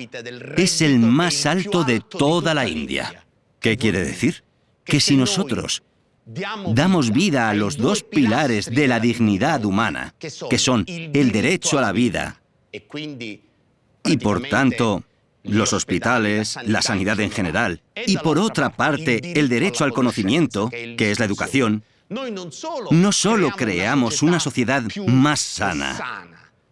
es el más alto de toda la India. ¿Qué quiere decir? Que si nosotros damos vida a los dos pilares de la dignidad humana, que son el derecho a la vida y, por tanto, los hospitales, la sanidad en general, y por otra parte, el derecho al conocimiento, que es la educación, no solo creamos una sociedad más sana,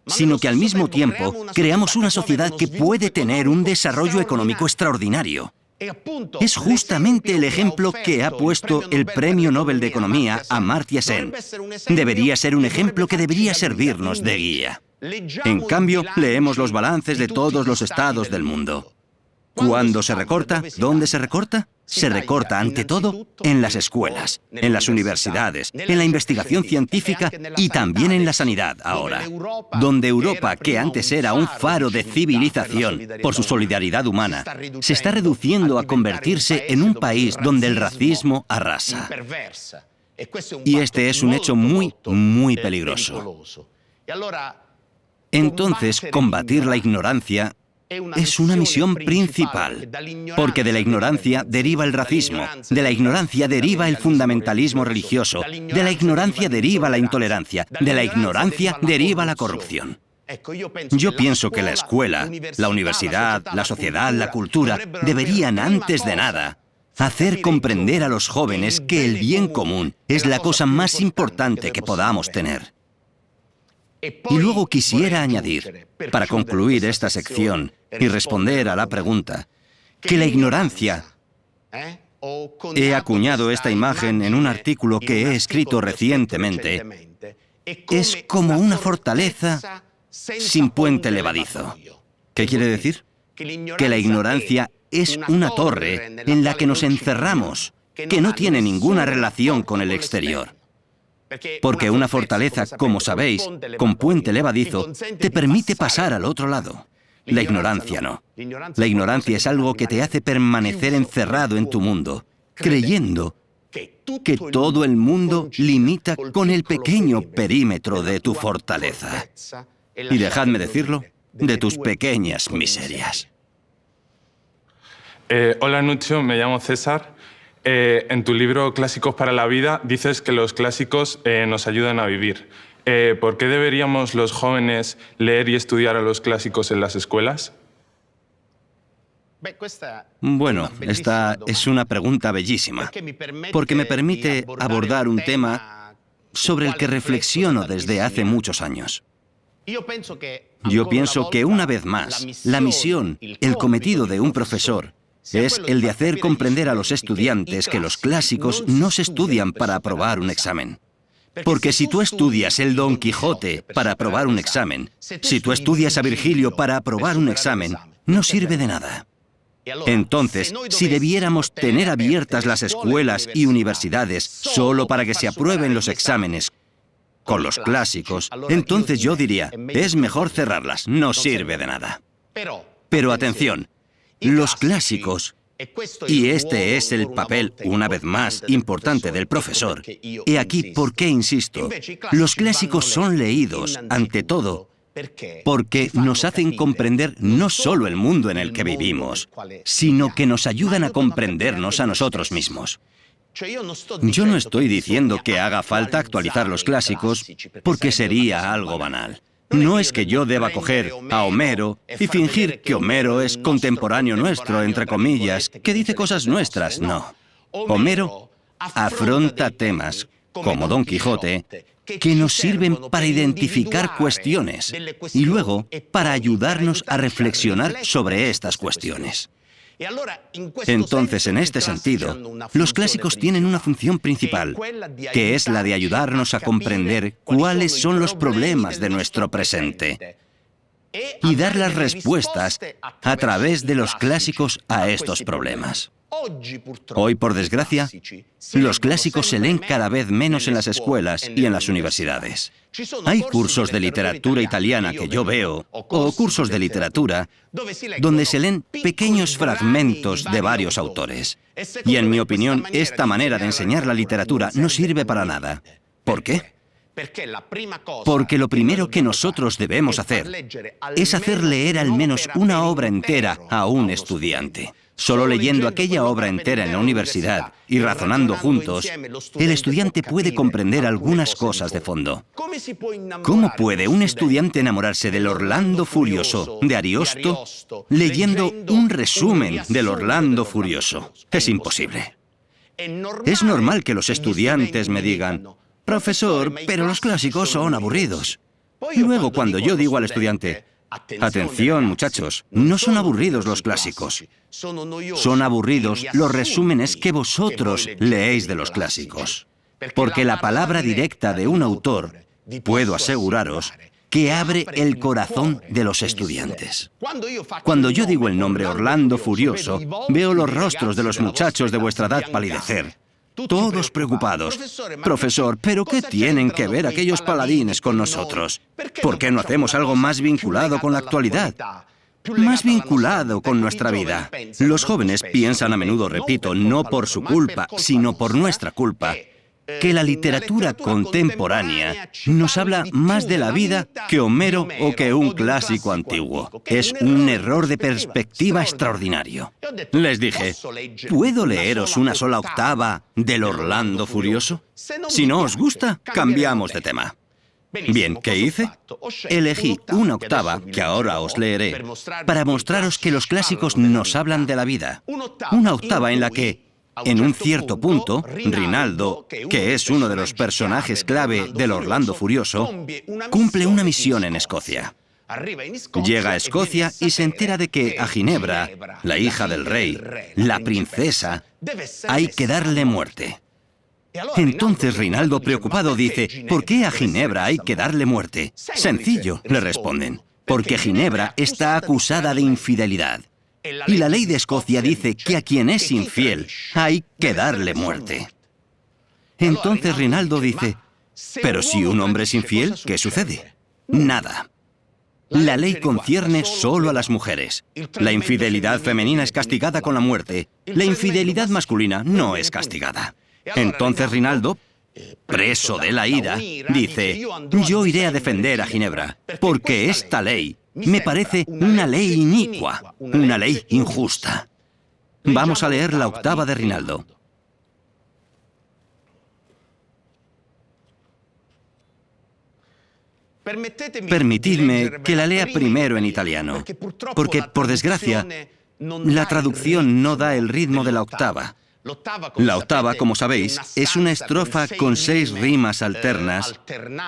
sino que al mismo tiempo creamos una sociedad que puede tener un desarrollo económico extraordinario. Es justamente el ejemplo que ha puesto el Premio Nobel de Economía Amartya Sen. Debería ser un ejemplo que debería servirnos de guía. En cambio, leemos los balances de todos los estados del mundo. ¿Cuándo se recorta? ¿Dónde se recorta? se recorta ante todo en las escuelas, en las universidades, en la investigación científica y también en la sanidad ahora, donde Europa, que antes era un faro de civilización por su solidaridad humana, se está reduciendo a convertirse en un país donde el racismo arrasa. Y este es un hecho muy, muy peligroso. Entonces, combatir la ignorancia es una misión principal, porque de la ignorancia deriva el racismo, de la ignorancia deriva el fundamentalismo religioso, de la ignorancia deriva la intolerancia, de la ignorancia deriva la corrupción. Yo pienso que la escuela, la universidad, la sociedad, la cultura deberían, antes de nada, hacer comprender a los jóvenes que el bien común es la cosa más importante que podamos tener. Y luego quisiera añadir, para concluir esta sección y responder a la pregunta, que la ignorancia... He acuñado esta imagen en un artículo que he escrito recientemente. Es como una fortaleza sin puente levadizo. ¿Qué quiere decir? Que la ignorancia es una torre en la que nos encerramos, que no tiene ninguna relación con el exterior. Porque una fortaleza, como sabéis, con puente levadizo, te permite pasar al otro lado. La ignorancia no. La ignorancia es algo que te hace permanecer encerrado en tu mundo, creyendo que todo el mundo limita con el pequeño perímetro de tu fortaleza. Y dejadme decirlo, de tus pequeñas miserias. Hola Nuccio, me llamo César. En tu libro Clásicos para la vida dices que los clásicos nos ayudan a vivir. ¿Por qué deberíamos los jóvenes leer y estudiar a los clásicos en las escuelas? Bueno, esta es una pregunta bellísima, porque me permite abordar un tema sobre el que reflexiono desde hace muchos años. Yo pienso que, una vez más, la misión, el cometido de un profesor, es el de hacer comprender a los estudiantes que los clásicos no se estudian para aprobar un examen. Porque si tú estudias el Don Quijote para aprobar un examen, si tú estudias a Virgilio para aprobar un examen, no sirve de nada. Entonces, si debiéramos tener abiertas las escuelas y universidades solo para que se aprueben los exámenes con los clásicos, entonces yo diría, es mejor cerrarlas, no sirve de nada. Pero atención, los clásicos, y este es el papel, una vez más, importante del profesor, y aquí por qué insisto, los clásicos son leídos, ante todo, porque nos hacen comprender no solo el mundo en el que vivimos, sino que nos ayudan a comprendernos a nosotros mismos. Yo no estoy diciendo que haga falta actualizar los clásicos, porque sería algo banal. No es que yo deba coger a Homero y fingir que Homero es contemporáneo nuestro, entre comillas, que dice cosas nuestras, no. Homero afronta temas, como Don Quijote, que nos sirven para identificar cuestiones y luego para ayudarnos a reflexionar sobre estas cuestiones. Entonces, en este sentido, los clásicos tienen una función principal, que es la de ayudarnos a comprender cuáles son los problemas de nuestro presente y dar las respuestas a través de los clásicos a estos problemas. Hoy, por desgracia, los clásicos se leen cada vez menos en las escuelas y en las universidades. Hay cursos de literatura italiana que yo veo, o cursos de literatura, donde se leen pequeños fragmentos de varios autores. Y en mi opinión, esta manera de enseñar la literatura no sirve para nada. ¿Por qué? Porque lo primero que nosotros debemos hacer es hacer leer al menos una obra entera a un estudiante. Solo leyendo aquella obra entera en la universidad y razonando juntos, el estudiante puede comprender algunas cosas de fondo. ¿Cómo puede un estudiante enamorarse del Orlando Furioso de Ariosto leyendo un resumen del Orlando Furioso? Es imposible. Es normal que los estudiantes me digan, profesor, pero los clásicos son aburridos. Y luego, cuando yo digo al estudiante, atención, muchachos, no son aburridos los clásicos. Son aburridos los resúmenes que vosotros leéis de los clásicos. Porque la palabra directa de un autor, puedo aseguraros, que abre el corazón de los estudiantes. Cuando yo digo el nombre Orlando Furioso, veo los rostros de los muchachos de vuestra edad palidecer. Todos preocupados. Profesor, ¿pero qué tienen que ver aquellos paladines con nosotros? ¿Por qué no hacemos algo más vinculado con la actualidad? Más vinculado con nuestra vida. Los jóvenes piensan a menudo, repito, no por su culpa, sino por nuestra culpa, que la literatura contemporánea nos habla más de la vida que Homero o que un clásico antiguo. Es un error de perspectiva extraordinario. Les dije, ¿puedo leeros una sola octava del Orlando Furioso? Si no os gusta, cambiamos de tema. Bien, ¿qué hice? Elegí una octava, que ahora os leeré, para mostraros que los clásicos nos hablan de la vida. Una octava en la que, en un cierto punto, Rinaldo, que es uno de los personajes clave del Orlando Furioso, cumple una misión en Escocia. Llega a Escocia y se entera de que a Ginebra, la hija del rey, la princesa, hay que darle muerte. Entonces Rinaldo, preocupado, dice, ¿por qué a Ginebra hay que darle muerte? Sencillo, le responden, porque Ginebra está acusada de infidelidad. Y la ley de Escocia dice que a quien es infiel hay que darle muerte. Entonces Rinaldo dice, pero si un hombre es infiel, ¿qué sucede? Nada. La ley concierne solo a las mujeres. La infidelidad femenina es castigada con la muerte. La infidelidad masculina no es castigada. Entonces Rinaldo, preso de la ira, dice, yo iré a defender a Ginebra, porque esta ley me parece una ley inicua, una ley injusta. Vamos a leer la octava de Rinaldo. Permitidme que la lea primero en italiano, porque, por desgracia, la traducción no da el ritmo de la octava. La octava, como sabéis, es una estrofa con 6 rimas alternas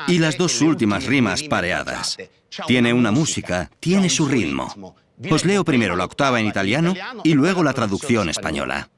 y las 2 últimas rimas pareadas. Tiene una música, tiene su ritmo. Os leo primero la octava en italiano y luego la traducción española.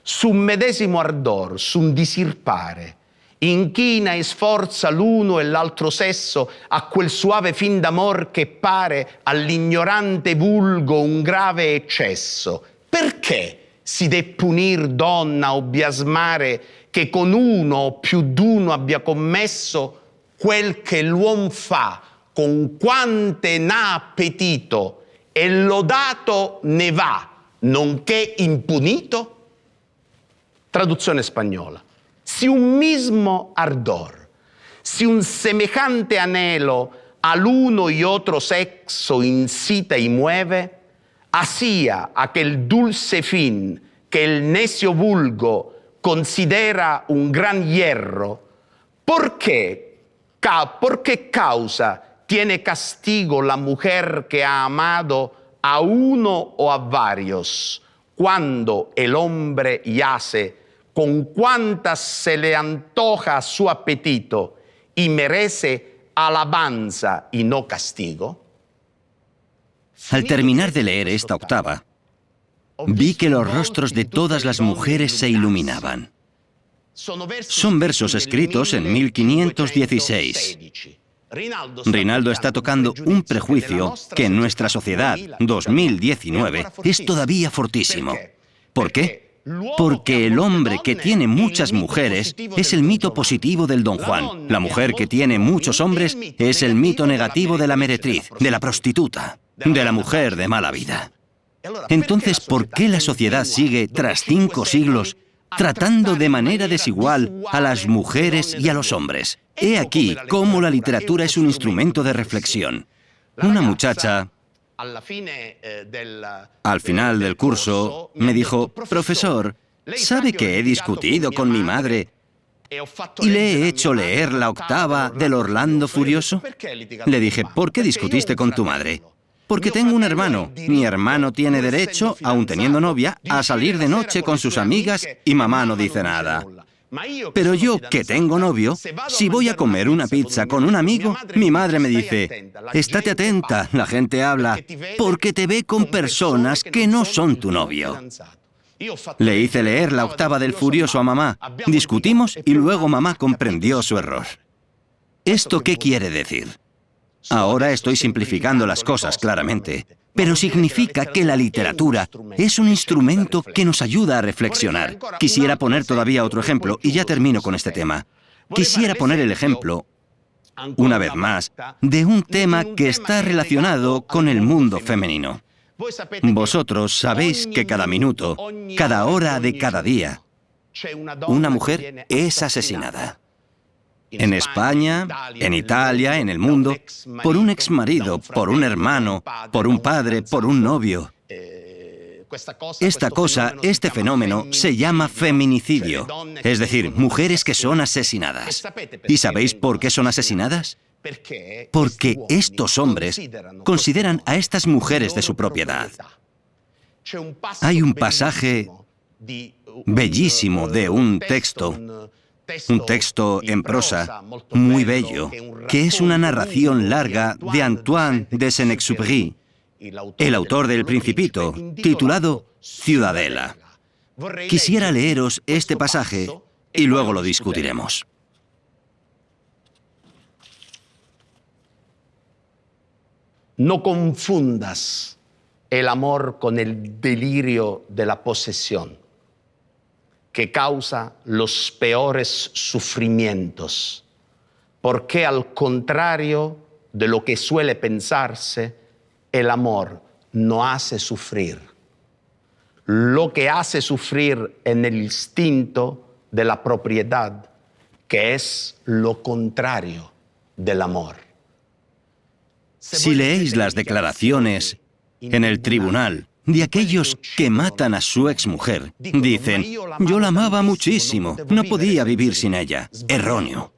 Su medesimo ardor, sum disirpare, inchina e sforza l'uno e l'altro sesso a quel suave fin d'amor che pare all'ignorante vulgo un grave eccesso. Perché si de punir donna o biasmare che con uno o più d'uno abbia commesso quel che l'uom fa con quante n'ha appetito e lodato ne va, nonché impunito? Traduzione spagnola. Si un mismo ardor, si un semejante anhelo al uno y otro sexo incita y mueve, hacía aquel dulce fin que el necio vulgo considera un gran hierro, ¿por qué causa tiene castigo la mujer que ha amado a uno o a varios, cuando el hombre yace con cuantas se le antoja su apetito y merece alabanza y no castigo? Al terminar de leer esta octava, vi que los rostros de todas las mujeres se iluminaban. Son versos escritos en 1516. Rinaldo está tocando un prejuicio que en nuestra sociedad, 2019, es todavía fortísimo. ¿Por qué? Porque el hombre que tiene muchas mujeres es el mito positivo del Don Juan. La mujer que tiene muchos hombres es el mito negativo de la meretriz, de la prostituta, de la mujer de mala vida. Entonces, ¿por qué la sociedad sigue, tras 5 siglos, tratando de manera desigual a las mujeres y a los hombres? He aquí cómo la literatura es un instrumento de reflexión. Una muchacha, al final del curso, me dijo, profesor, ¿sabe que he discutido con mi madre y le he hecho leer la octava del Orlando Furioso? Le dije, ¿por qué discutiste con tu madre? Porque tengo un hermano. Mi hermano tiene derecho, aun teniendo novia, a salir de noche con sus amigas y mamá no dice nada. Pero yo, que tengo novio, si voy a comer una pizza con un amigo, mi madre me dice, estate atenta, la gente habla, porque te ve con personas que no son tu novio. Le hice leer la octava del Furioso a mamá, discutimos y luego mamá comprendió su error. ¿Esto qué quiere decir? Ahora estoy simplificando las cosas, claramente, pero significa que la literatura es un instrumento que nos ayuda a reflexionar. Quisiera poner todavía otro ejemplo, y ya termino con este tema. Quisiera poner el ejemplo, una vez más, de un tema que está relacionado con el mundo femenino. Vosotros sabéis que cada minuto, cada hora de cada día, una mujer es asesinada. En España, en Italia, en el mundo, por un exmarido, por un hermano, por un padre, por un novio. Esta cosa, este fenómeno, se llama feminicidio, es decir, mujeres que son asesinadas. ¿Y sabéis por qué son asesinadas? Porque estos hombres consideran a estas mujeres de su propiedad. Hay un pasaje bellísimo de un texto en prosa muy bello, que es una narración larga de Antoine de Saint-Exupéry, el autor del Principito, titulado Ciudadela. Quisiera leeros este pasaje y luego lo discutiremos. No confundas el amor con el delirio de la posesión, que causa los peores sufrimientos, porque al contrario de lo que suele pensarse, el amor no hace sufrir. Lo que hace sufrir en el instinto de la propiedad, que es lo contrario del amor. Si leéis las declaraciones en el tribunal de aquellos que matan a su exmujer, dicen, yo la amaba muchísimo, no podía vivir sin ella. Erróneo.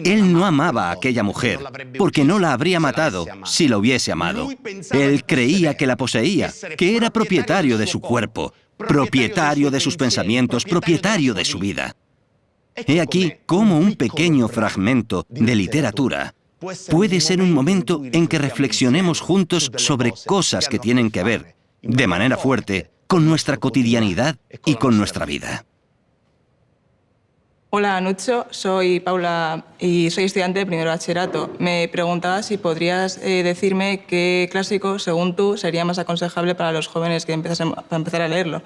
Él no amaba a aquella mujer, porque no la habría matado si la hubiese amado. Él creía que la poseía, que era propietario de su cuerpo, propietario de sus pensamientos, propietario de su vida. He aquí cómo un pequeño fragmento de literatura puede ser un momento en que reflexionemos juntos sobre cosas que tienen que ver, de manera fuerte, con nuestra cotidianidad y con nuestra vida. Hola, Nucho. Soy Paula y soy estudiante de primero de bachillerato. Me preguntaba si podrías decirme qué clásico, según tú, sería más aconsejable para los jóvenes que para empezar a leerlo.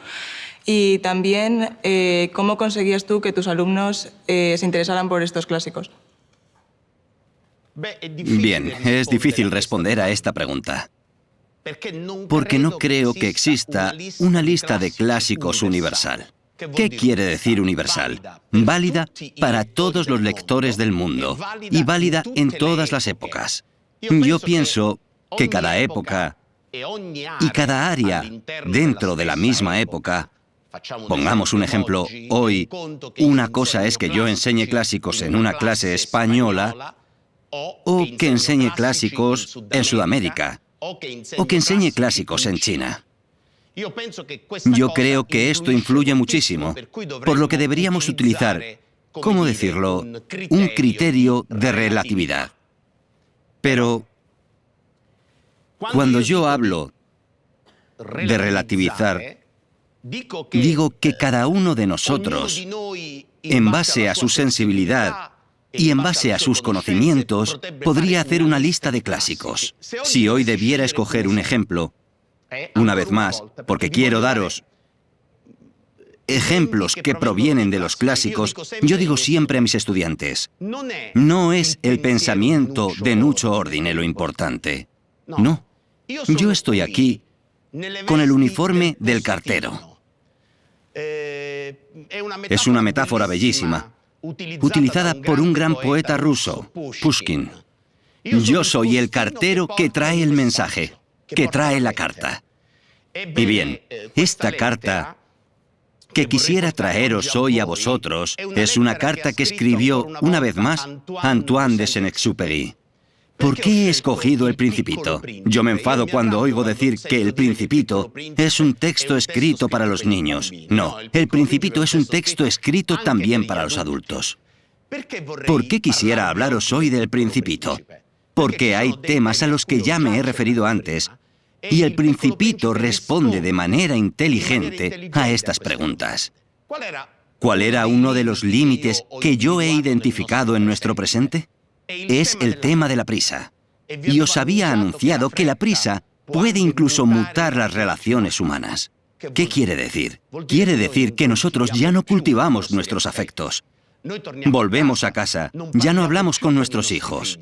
Y también, ¿cómo conseguías tú que tus alumnos se interesaran por estos clásicos? Bien, es difícil responder a esta pregunta, porque no creo que exista una lista de clásicos universal. ¿Qué quiere decir universal? Válida para todos los lectores del mundo y válida en todas las épocas. Yo pienso que cada época y cada área dentro de la misma época, pongamos un ejemplo, hoy, una cosa es que yo enseñe clásicos en una clase española o que enseñe clásicos en Sudamérica o que enseñe clásicos en China. Yo creo que esto influye muchísimo, por lo que deberíamos utilizar, ¿cómo decirlo?, un criterio de relatividad. Pero cuando yo hablo de relativizar, digo que cada uno de nosotros, en base a su sensibilidad y en base a sus conocimientos, podría hacer una lista de clásicos. Si hoy debiera escoger un ejemplo, una vez más, porque quiero daros ejemplos que provienen de los clásicos, yo digo siempre a mis estudiantes, no es el pensamiento de Nucho Ordine lo importante. No. Yo estoy aquí con el uniforme del cartero. Es una metáfora bellísima, utilizada por un gran poeta ruso, Pushkin. Yo soy el cartero que trae el mensaje, que trae la carta. Y bien, esta carta que quisiera traeros hoy a vosotros es una carta que escribió, una vez más, Antoine de Saint-Exupéry. ¿Por qué he escogido El Principito? Yo me enfado cuando oigo decir que El Principito es un texto escrito para los niños. No, El Principito es un texto escrito también para los adultos. ¿Por qué quisiera hablaros hoy del Principito? Porque hay temas a los que ya me he referido antes, y El Principito responde de manera inteligente a estas preguntas. ¿Cuál era uno de los límites que yo he identificado en nuestro presente? Es el tema de la prisa. y os había anunciado que la prisa puede incluso mutar las relaciones humanas. ¿Qué quiere decir? Quiere decir que nosotros ya no cultivamos nuestros afectos. Volvemos a casa, ya no hablamos con nuestros hijos.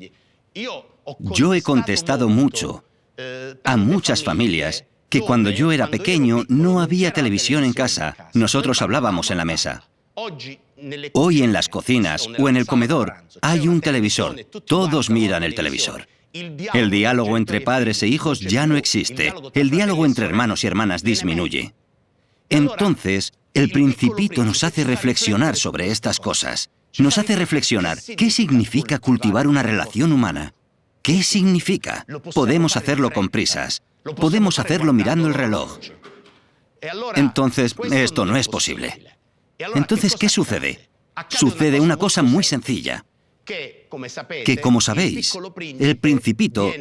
Yo he contestado mucho a muchas familias que cuando yo era pequeño no había televisión en casa, nosotros hablábamos en la mesa. Hoy en las cocinas o en el comedor hay un televisor, todos miran el televisor. El diálogo entre padres e hijos ya no existe, el diálogo entre hermanos y hermanas disminuye. Entonces, el Principito nos hace reflexionar sobre estas cosas. Nos hace reflexionar qué significa cultivar una relación humana. ¿Qué significa? Podemos hacerlo con prisas. Podemos hacerlo mirando el reloj. Entonces, esto no es posible. Entonces, ¿qué sucede? Sucede una cosa muy sencilla. Que, como sabéis, el Principito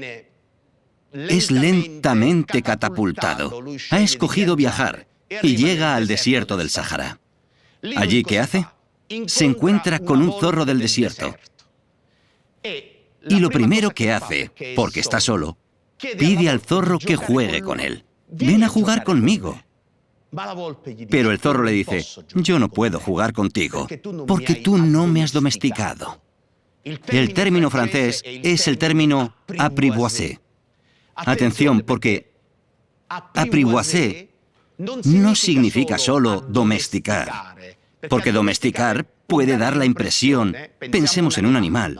es lentamente catapultado. Ha escogido viajar y llega al desierto del Sáhara. ¿Allí qué hace? Se encuentra con un zorro del desierto. Y lo primero que hace, porque está solo, pide al zorro que juegue con él. Ven a jugar conmigo. Pero el zorro le dice, yo no puedo jugar contigo, porque tú no me has domesticado. El término francés es el término apprivoiser. Atención, porque apprivoiser no significa solo domesticar, porque domesticar puede dar la impresión, pensemos en un animal.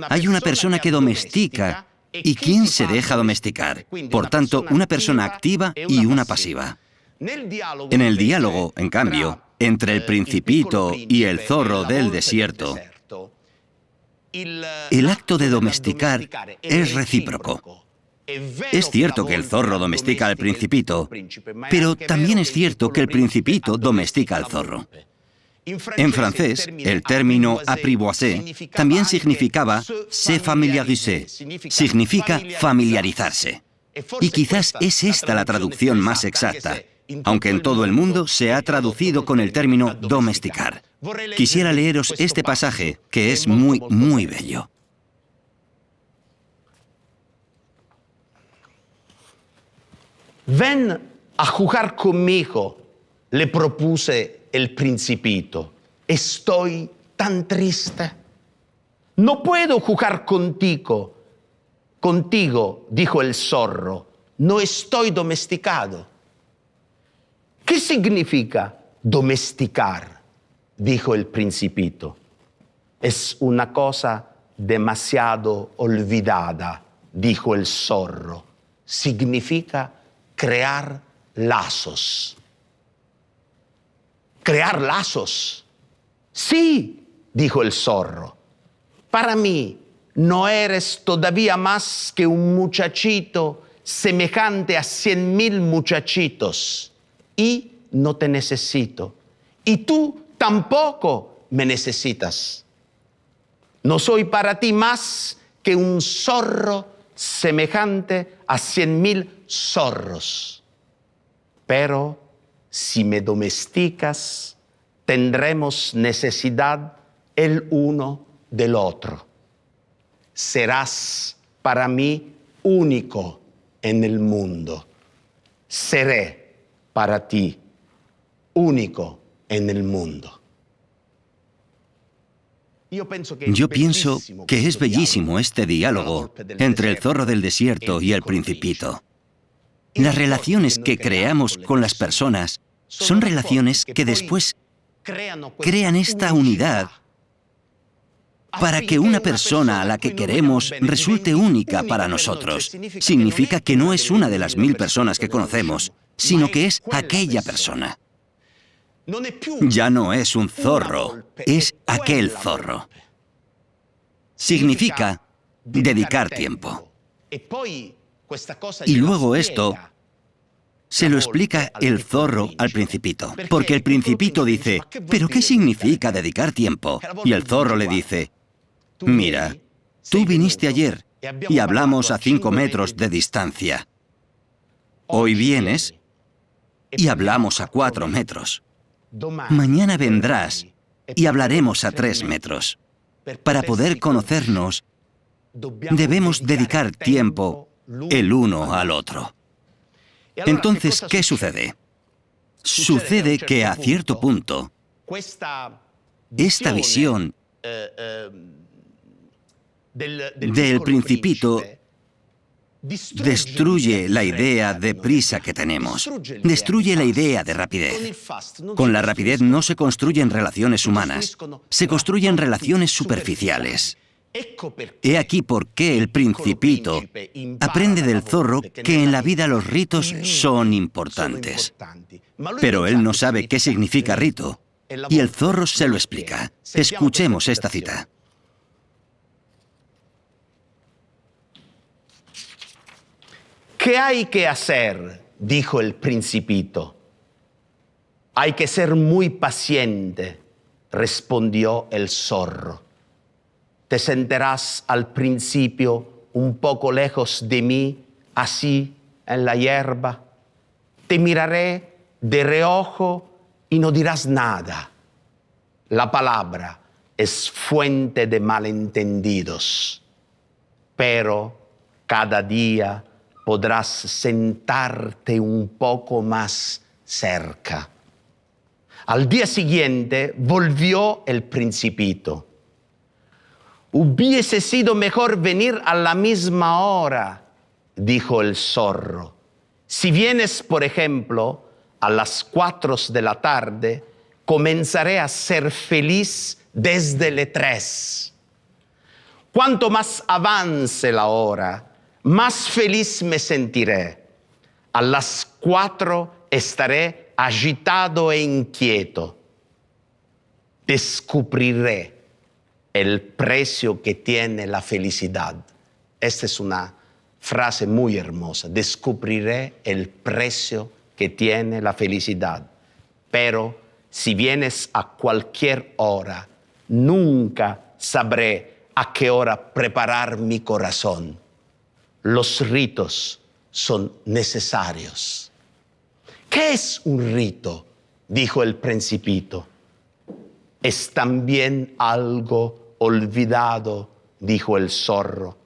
Hay una persona que domestica y ¿quién se deja domesticar? Por tanto, una persona activa y una pasiva. En el diálogo, en cambio, entre el Principito y el zorro del desierto, el acto de domesticar es recíproco. Es cierto que el zorro domestica al Principito, pero también es cierto que el Principito domestica al zorro. En francés, el término apprivoiser también significaba se familiariser, significa familiarizarse. Y quizás es esta la traducción más exacta, aunque en todo el mundo se ha traducido con el término domesticar. Quisiera leeros este pasaje, que es muy, muy bello. Ven a jugar conmigo, le propuse el Principito. Estoy tan triste. No puedo jugar contigo. Contigo, dijo el zorro, no estoy domesticado. ¿Qué significa domesticar? Dijo el Principito. Es una cosa demasiado olvidada, dijo el zorro. Significa crear lazos. ¿Crear lazos? Sí, dijo el zorro. Para mí, no eres todavía más que un muchachito semejante a 100,000 muchachitos. Y no te necesito. Y tú tampoco me necesitas. No soy para ti más que un zorro semejante a 100,000 zorros. Pero si me domesticas, tendremos necesidad el uno del otro. Serás para mí único en el mundo. Seré para ti único en el mundo. Yo pienso que es bellísimo este diálogo entre el zorro del desierto y el Principito. Las relaciones que creamos con las personas son relaciones que después crean esta unidad para que una persona a la que queremos resulte única para nosotros. Significa que no es una de las 1000 personas que conocemos, sino que es aquella persona. Ya no es un zorro, es aquel zorro. Significa dedicar tiempo. Y luego esto se lo explica el zorro al Principito, porque el Principito dice, ¿pero qué significa dedicar tiempo? Y el zorro le dice, mira, tú viniste ayer y hablamos a 5 metros de distancia. Hoy vienes y hablamos a 4 metros. Mañana vendrás y hablaremos a 3 metros. Para poder conocernos Debemos dedicar tiempo el uno al otro. Entonces, ¿qué sucede? Sucede que a cierto punto, esta visión del Principito destruye la idea de prisa que tenemos. Destruye la idea de rapidez. Con la rapidez no se construyen relaciones humanas, se construyen relaciones superficiales. He aquí por qué el Principito aprende del zorro que en la vida los ritos son importantes. Pero él no sabe qué significa rito, y el zorro se lo explica. Escuchemos esta cita. ¿Qué hay que hacer?, dijo el Principito. Hay que ser muy paciente, respondió el zorro. Te sentarás al principio un poco lejos de mí, así en la hierba. Te miraré de reojo y no dirás nada. La palabra es fuente de malentendidos, pero cada día podrás sentarte un poco más cerca. Al día siguiente volvió el Principito. Hubiese sido mejor venir a la misma hora, dijo el zorro. Si vienes, por ejemplo, a las 4 de la tarde, comenzaré a ser feliz desde las 3. Cuanto más avance la hora, más feliz me sentiré. A las 4 estaré agitado e inquieto. Descubriré el precio que tiene la felicidad. Esta es una frase muy hermosa. Descubriré el precio que tiene la felicidad. Pero si vienes a cualquier hora, nunca sabré a qué hora preparar mi corazón. Los ritos son necesarios. ¿Qué es un rito?, dijo el Principito. Es también algo olvidado, dijo el zorro.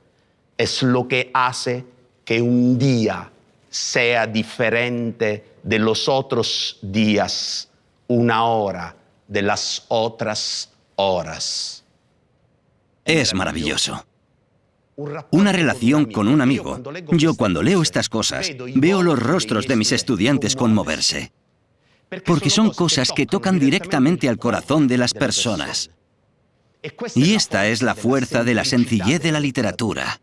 Es lo que hace que un día sea diferente de los otros días, una hora de las otras horas. Es maravilloso. Una relación con un amigo. Yo cuando leo estas cosas, veo los rostros de mis estudiantes conmoverse. Porque son cosas que tocan directamente al corazón de las personas. Y esta es la fuerza de la sencillez de la literatura.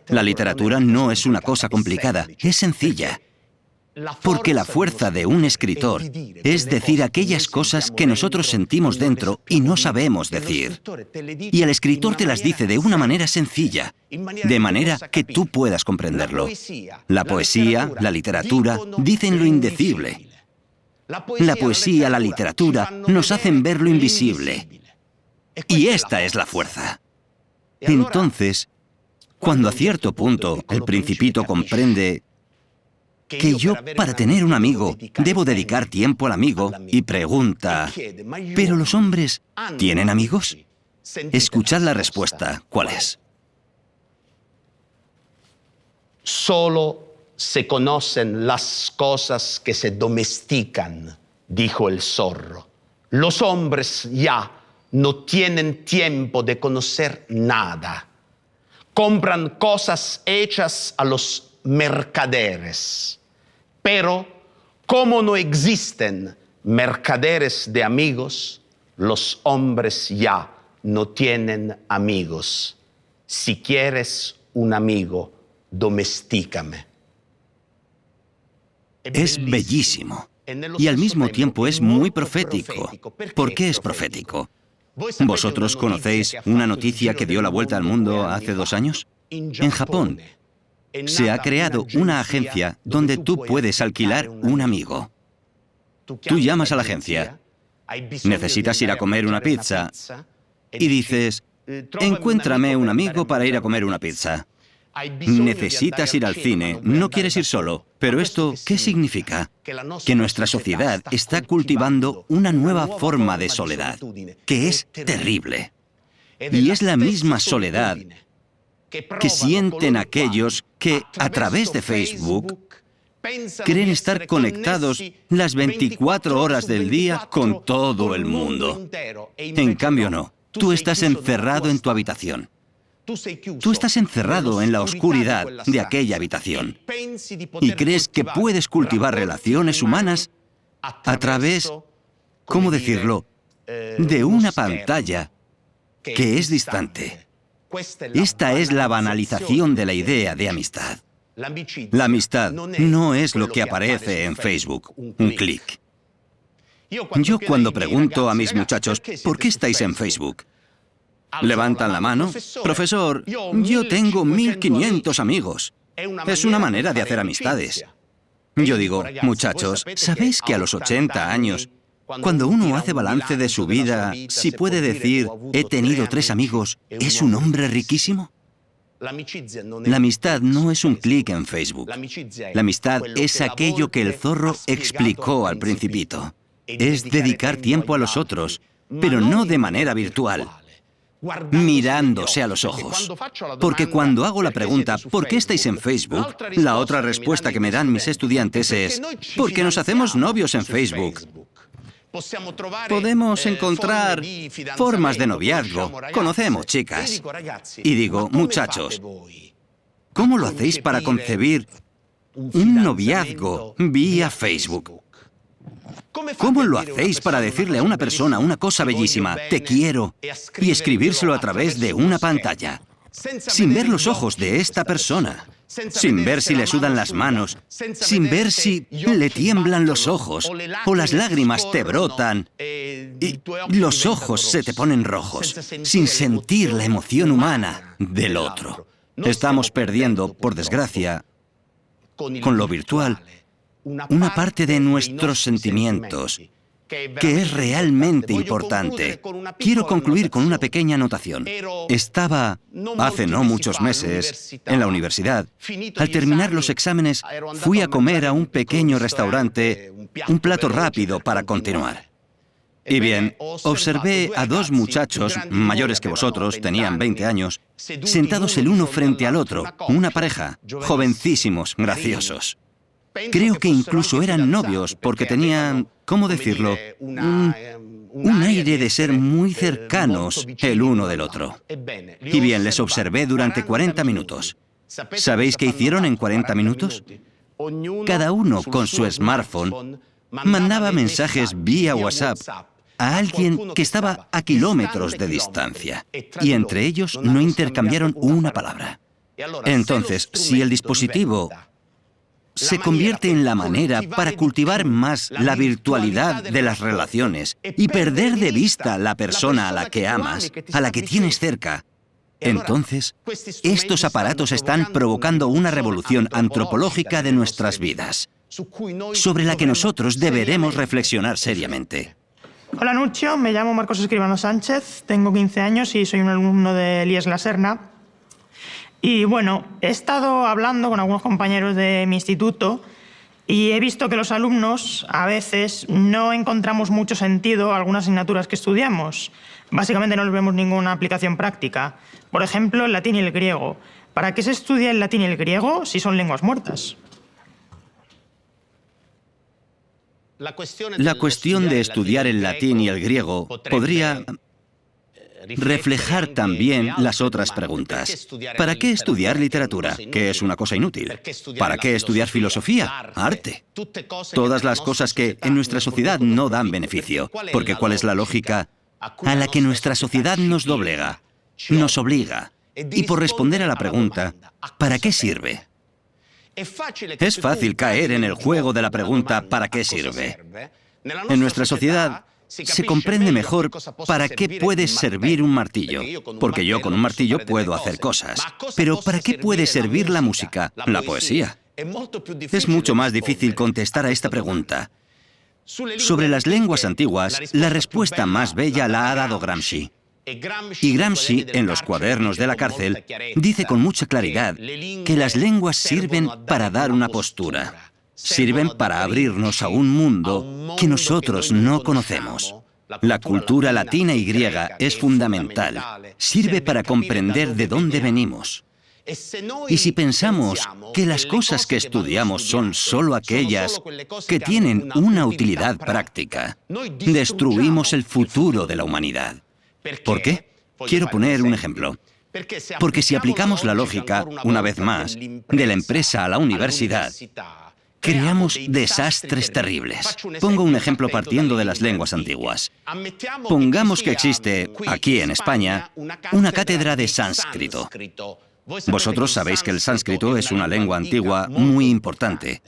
La literatura no es una cosa complicada, es sencilla. Porque la fuerza de un escritor es decir aquellas cosas que nosotros sentimos dentro y no sabemos decir. Y el escritor te las dice de una manera sencilla, de manera que tú puedas comprenderlo. La poesía, la literatura, dicen lo indecible. La poesía, la literatura nos hacen ver lo invisible. Y esta es la fuerza. Entonces, cuando a cierto punto el Principito comprende que yo, para tener un amigo, debo dedicar tiempo al amigo, y pregunta, ¿pero los hombres tienen amigos? Escuchad la respuesta. ¿Cuál es? Solo se conocen las cosas que se domestican, dijo el zorro. Los hombres ya no tienen tiempo de conocer nada. Compran cosas hechas a los mercaderes. Pero, como no existen mercaderes de amigos, los hombres ya no tienen amigos. Si quieres un amigo, domestícame. Es bellísimo. Y al mismo tiempo es muy profético. ¿Por qué es profético? ¿Vosotros conocéis una noticia que dio la vuelta al mundo hace 2 años? En Japón se ha creado una agencia donde tú puedes alquilar un amigo. Tú llamas a la agencia, necesitas ir a comer una pizza y dices, encuéntrame un amigo para ir a comer una pizza. Necesitas ir al cine, no quieres ir solo. Pero esto, ¿qué significa? Que nuestra sociedad está cultivando una nueva forma de soledad, que es terrible. Y es la misma soledad que sienten aquellos que, a través de Facebook, creen estar conectados las 24 horas del día con todo el mundo. En cambio, no. Tú estás encerrado en tu habitación. Tú estás encerrado en la oscuridad de aquella habitación y crees que puedes cultivar relaciones humanas a través, ¿cómo decirlo?, de una pantalla que es distante. Esta es la banalización de la idea de amistad. La amistad no es lo que aparece en Facebook, un clic. Yo cuando pregunto a mis muchachos, ¿por qué estáis en Facebook?, levantan la mano. Profesor, yo tengo 1500 amigos. Es una manera de hacer amistades. Yo digo, muchachos, ¿sabéis que a los 80 años, cuando uno hace balance de su vida, si puede decir, he tenido 3 amigos, ¿es un hombre riquísimo? La amistad no es un clic en Facebook. La amistad es aquello que el zorro explicó al Principito. Es dedicar tiempo a los otros, pero no de manera virtual, mirándose a los ojos. Porque cuando hago la pregunta, ¿por qué estáis en Facebook?, la otra respuesta que me dan mis estudiantes es, porque nos hacemos novios en Facebook. Podemos encontrar formas de noviazgo, conocemos chicas. Y digo, muchachos, ¿cómo lo hacéis para concebir un noviazgo vía Facebook? ¿Cómo lo hacéis para decirle a una persona una cosa bellísima, te quiero, y escribírselo a través de una pantalla, sin ver los ojos de esta persona, sin ver si le sudan las manos, sin ver si le tiemblan los ojos o las lágrimas te brotan y los ojos se te ponen rojos, sin sentir la emoción humana del otro? Estamos perdiendo, por desgracia, con lo virtual, una parte de nuestros sentimientos que es realmente importante. Quiero concluir con una pequeña anotación. Estaba, hace no muchos meses, en la universidad. Al terminar los exámenes, fui a comer a un pequeño restaurante, un plato rápido para continuar. Y bien, observé a 2 muchachos, mayores que vosotros, tenían 20 años, sentados el uno frente al otro, una pareja, jovencísimos, graciosos. Creo que incluso eran novios porque tenían, ¿cómo decirlo?, un aire de ser muy cercanos el uno del otro. Y bien, les observé durante 40 minutos. ¿Sabéis qué hicieron en 40 minutos? Cada uno con su smartphone mandaba mensajes vía WhatsApp a alguien que estaba a kilómetros de distancia. Y entre ellos no intercambiaron una palabra. Entonces, si el dispositivo se convierte en la manera para cultivar más la virtualidad de las relaciones y perder de vista la persona a la que amas, a la que tienes cerca, entonces estos aparatos están provocando una revolución antropológica de nuestras vidas, sobre la que nosotros deberemos reflexionar seriamente. Hola Nuccio, me llamo Marcos Escribano Sánchez, tengo 15 años y soy un alumno de IES La Serna. Y bueno, he estado hablando con algunos compañeros de mi instituto y he visto que los alumnos a veces no encontramos mucho sentido a algunas asignaturas que estudiamos. Básicamente no les vemos ninguna aplicación práctica. Por ejemplo, el latín y el griego. ¿Para qué se estudia el latín y el griego si son lenguas muertas? La cuestión de estudiar el latín y el griego podría reflejar también las otras preguntas. ¿Para qué estudiar literatura? Que es una cosa inútil. ¿Para qué estudiar filosofía? Arte. Todas las cosas que en nuestra sociedad no dan beneficio. Porque ¿cuál es la lógica a la que nuestra sociedad nos doblega, nos obliga? Y por responder a la pregunta, ¿para qué sirve? Es fácil caer en el juego de la pregunta ¿para qué sirve? En nuestra sociedad se comprende mejor para qué puede servir un martillo, porque yo con un martillo puedo hacer cosas. Pero ¿para qué puede servir la música, la poesía? Es mucho más difícil contestar a esta pregunta. Sobre las lenguas antiguas, la respuesta más bella la ha dado Gramsci. Y Gramsci, en los cuadernos de la cárcel, dice con mucha claridad que las lenguas sirven para dar una postura. Sirven para abrirnos a un mundo que nosotros no conocemos. La cultura latina y griega es fundamental. Sirve para comprender de dónde venimos. Y si pensamos que las cosas que estudiamos son solo aquellas que tienen una utilidad práctica, destruimos el futuro de la humanidad. ¿Por qué? Quiero poner un ejemplo. Porque si aplicamos la lógica, una vez más, de la empresa a la universidad, creamos desastres terribles. Pongo un ejemplo partiendo de las lenguas antiguas. Pongamos que existe, aquí en España, una cátedra de sánscrito. Vosotros sabéis que el sánscrito es una lengua antigua muy importante.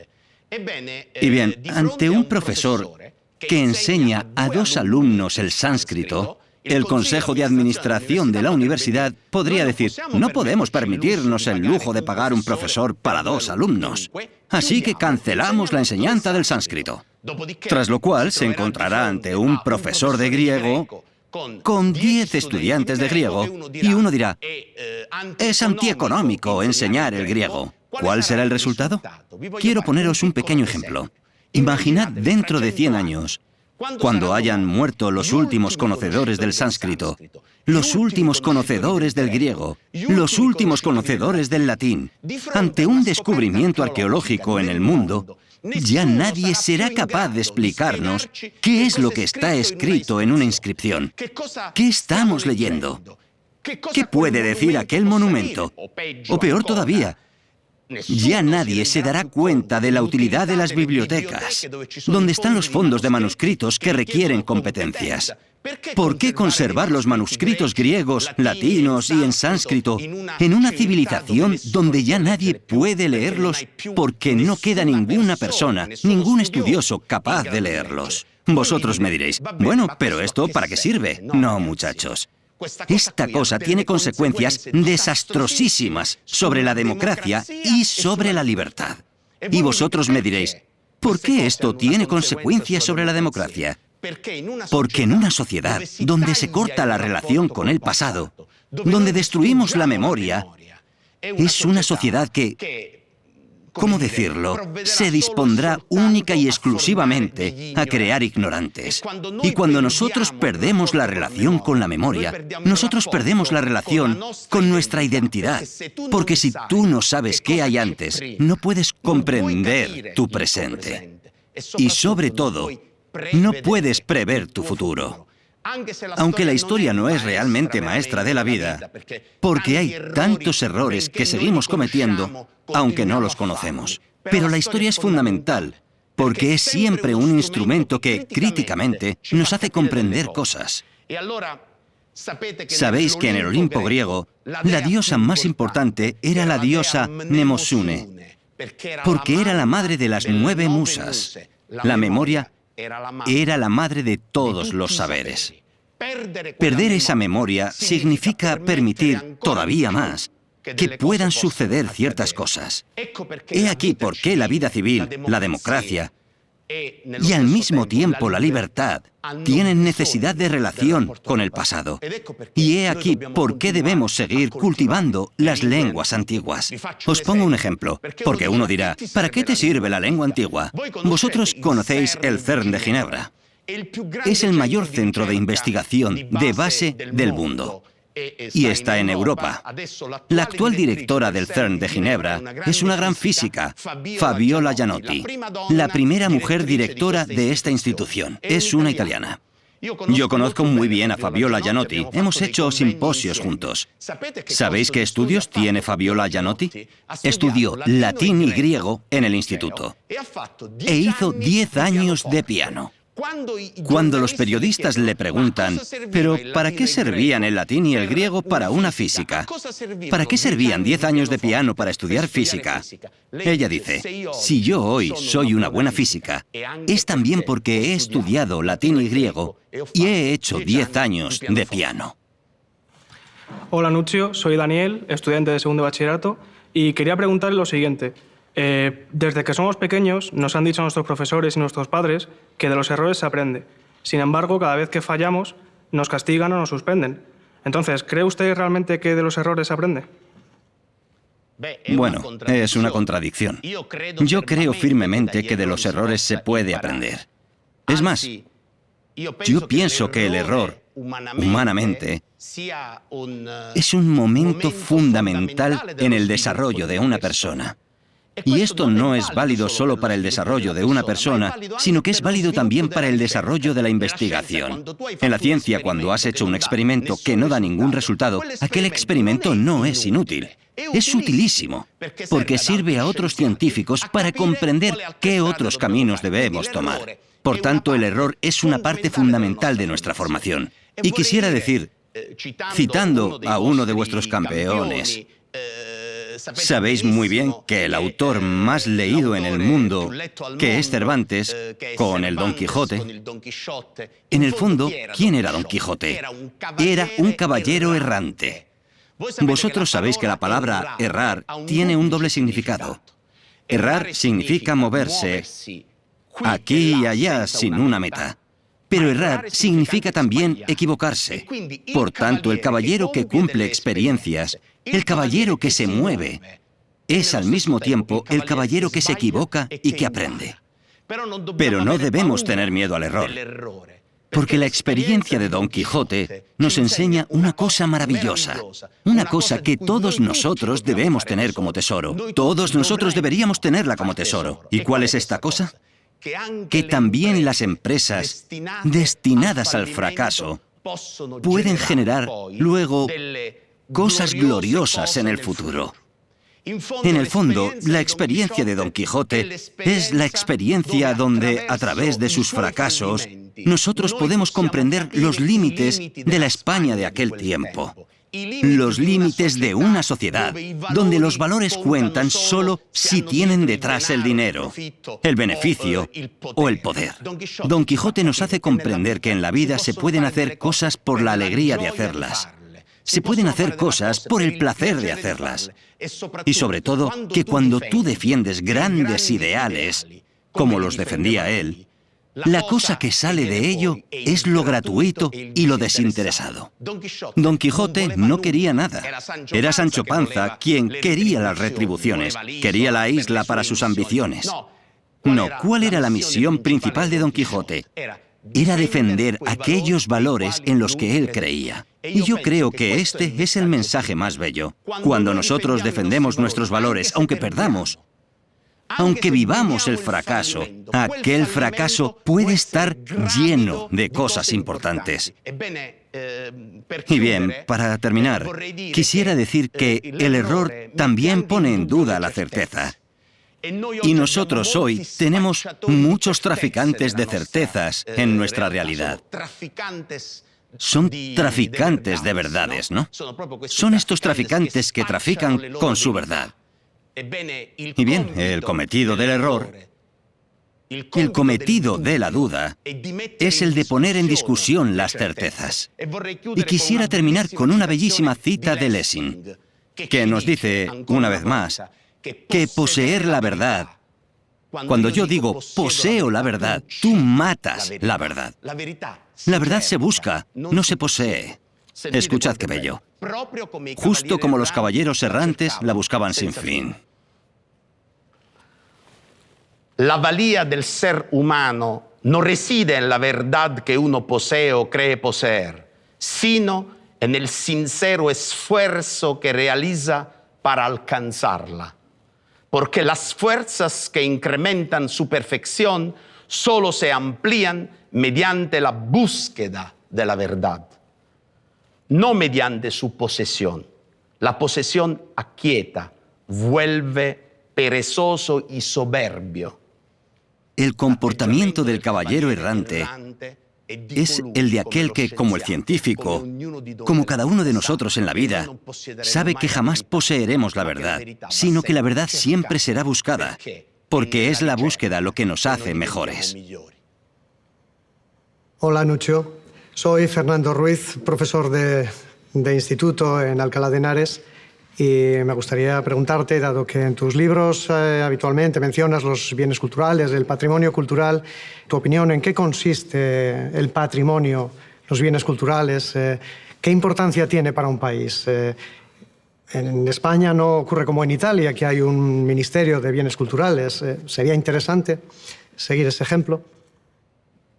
Y bien, ante un profesor que enseña a 2 alumnos el sánscrito, el Consejo de Administración de la universidad podría decir: no podemos permitirnos el lujo de pagar un profesor para 2 alumnos. Así que cancelamos la enseñanza del sánscrito. Tras lo cual se encontrará ante un profesor de griego con 10 estudiantes de griego y uno dirá: es antieconómico enseñar el griego. ¿Cuál será el resultado? Quiero poneros un pequeño ejemplo. Imaginad dentro de 100 años, cuando hayan muerto los últimos conocedores del sánscrito, los últimos conocedores del griego, los últimos conocedores del latín, ante un descubrimiento arqueológico en el mundo, ya nadie será capaz de explicarnos qué es lo que está escrito en una inscripción. ¿Qué estamos leyendo? ¿Qué puede decir aquel monumento? O peor todavía, ya nadie se dará cuenta de la utilidad de las bibliotecas, donde están los fondos de manuscritos que requieren competencias. ¿Por qué conservar los manuscritos griegos, latinos y en sánscrito en una civilización donde ya nadie puede leerlos porque no queda ninguna persona, ningún estudioso capaz de leerlos? Vosotros me diréis: bueno, pero ¿esto para qué sirve? No, muchachos. Esta cosa tiene consecuencias desastrosísimas sobre la democracia y sobre la libertad. Y vosotros me diréis: ¿por qué esto tiene consecuencias sobre la democracia? Porque en una sociedad donde se corta la relación con el pasado, donde destruimos la memoria, es una sociedad que, ¿cómo decirlo?, se dispondrá única y exclusivamente a crear ignorantes. Y cuando nosotros perdemos la relación con la memoria, nosotros perdemos la relación con nuestra identidad. Porque si tú no sabes qué hay antes, no puedes comprender tu presente. Y sobre todo, no puedes prever tu futuro. Aunque la historia no es realmente maestra de la vida, porque hay tantos errores que seguimos cometiendo, aunque no los conocemos. Pero la historia es fundamental, porque es siempre un instrumento que, críticamente, nos hace comprender cosas. Sabéis que en el Olimpo griego, la diosa más importante era la diosa Mnemosune, porque era la madre de las 9 musas. La memoria era la madre de todos los saberes. Perder esa memoria significa permitir, todavía más, que puedan suceder ciertas cosas. He aquí por qué la vida civil, la democracia y al mismo tiempo la libertad tienen necesidad de relación con el pasado. Y he aquí por qué debemos seguir cultivando las lenguas antiguas. Os pongo un ejemplo, porque uno dirá: ¿para qué te sirve la lengua antigua? Vosotros conocéis el CERN de Ginebra. Es el mayor centro de investigación de base del mundo. Y está en Europa. La actual directora del CERN de Ginebra es una gran física, Fabiola Gianotti, la primera mujer directora de esta institución. Es una italiana. Yo conozco muy bien a Fabiola Gianotti. Hemos hecho simposios juntos. ¿Sabéis qué estudios tiene Fabiola Gianotti? Estudió latín y griego en el instituto. E hizo 10 años de piano. Cuando los periodistas le preguntan: ¿pero para qué servían el latín y el griego para una física? ¿Para qué servían 10 años de piano para estudiar física? Ella dice: si yo hoy soy una buena física, es también porque he estudiado latín y griego y he hecho 10 años de piano. Hola Nuccio, soy Daniel, estudiante de segundo de bachillerato, y quería preguntarle lo siguiente. Desde que somos pequeños nos han dicho nuestros profesores y nuestros padres que de los errores se aprende. Sin embargo, cada vez que fallamos nos castigan o nos suspenden. Entonces, ¿cree usted realmente que de los errores se aprende? Bueno, es una contradicción. Yo creo firmemente que de los errores se puede aprender. Es más, yo pienso que el error humanamente, es un momento fundamental en el desarrollo de una persona. Y esto no es válido solo para el desarrollo de una persona, sino que es válido también para el desarrollo de la investigación. En la ciencia, cuando has hecho un experimento que no da ningún resultado, aquel experimento no es inútil. Es utilísimo, porque sirve a otros científicos para comprender qué otros caminos debemos tomar. Por tanto, el error es una parte fundamental de nuestra formación. Y quisiera decir, citando a uno de vuestros campeones, sabéis muy bien que el autor más leído en el mundo, que es Cervantes, con el Don Quijote, en el fondo, ¿quién era Don Quijote? Era un caballero errante. Vosotros sabéis que la palabra errar tiene un doble significado. Errar significa moverse aquí y allá sin una meta. Pero errar significa también equivocarse. Por tanto, el caballero que cumple experiencias, el caballero que se mueve, es al mismo tiempo el caballero que se equivoca y que aprende. Pero no debemos tener miedo al error, porque la experiencia de Don Quijote nos enseña una cosa maravillosa, una cosa que todos nosotros debemos tener como tesoro. Todos nosotros deberíamos tenerla como tesoro. ¿Y cuál es esta cosa? Que también las empresas destinadas al fracaso pueden generar luego cosas gloriosas en el futuro. En el fondo, la experiencia de Don Quijote es la experiencia donde, a través de sus fracasos, nosotros podemos comprender los límites de la España de aquel tiempo. Los límites de una sociedad donde los valores cuentan solo si tienen detrás el dinero, el beneficio o el poder. Don Quijote nos hace comprender que en la vida se pueden hacer cosas por la alegría de hacerlas. Se pueden hacer cosas por el placer de hacerlas. Y sobre todo, que cuando tú defiendes grandes ideales, como los defendía él, la cosa que sale de ello es lo gratuito y lo desinteresado. Don Quijote no quería nada. Era Sancho Panza quien quería las retribuciones, quería la isla para sus ambiciones. No, ¿cuál era la misión principal de Don Quijote? Era defender aquellos valores en los que él creía. Y yo creo que este es el mensaje más bello. Cuando nosotros defendemos nuestros valores, aunque perdamos, aunque vivamos el fracaso, aquel fracaso puede estar lleno de cosas importantes. Y bien, para terminar, quisiera decir que el error también pone en duda la certeza. Y nosotros hoy tenemos muchos traficantes de certezas en nuestra realidad. Son traficantes de verdades, ¿no? Son estos traficantes que trafican con su verdad. Y bien, el cometido del error, el cometido de la duda, es el de poner en discusión las certezas. Y quisiera terminar con una bellísima cita de Lessing, que nos dice, una vez más, que poseer la verdad, cuando yo digo poseo la verdad, tú matas la verdad. La verdad se busca, no se posee. Escuchad qué bello. Justo como los caballeros errantes la buscaban sin fin. La valía del ser humano no reside en la verdad que uno posee o cree poseer, sino en el sincero esfuerzo que realiza para alcanzarla. Porque las fuerzas que incrementan su perfección solo se amplían mediante la búsqueda de la verdad, no mediante su posesión. La posesión aquieta, vuelve perezoso y soberbio. El comportamiento del caballero errante es el de aquel que, como el científico, como cada uno de nosotros en la vida, sabe que jamás poseeremos la verdad, sino que la verdad siempre será buscada, porque es la búsqueda lo que nos hace mejores. Hola, Nuccio. Soy Fernando Ruiz, profesor de instituto en Alcalá de Henares, y me gustaría preguntarte, dado que en tus libros habitualmente mencionas los bienes culturales, el patrimonio cultural, tu opinión en qué consiste el patrimonio, los bienes culturales, qué importancia tiene para un país. En España no ocurre como en Italia, que hay un ministerio de bienes culturales. Sería interesante seguir ese ejemplo.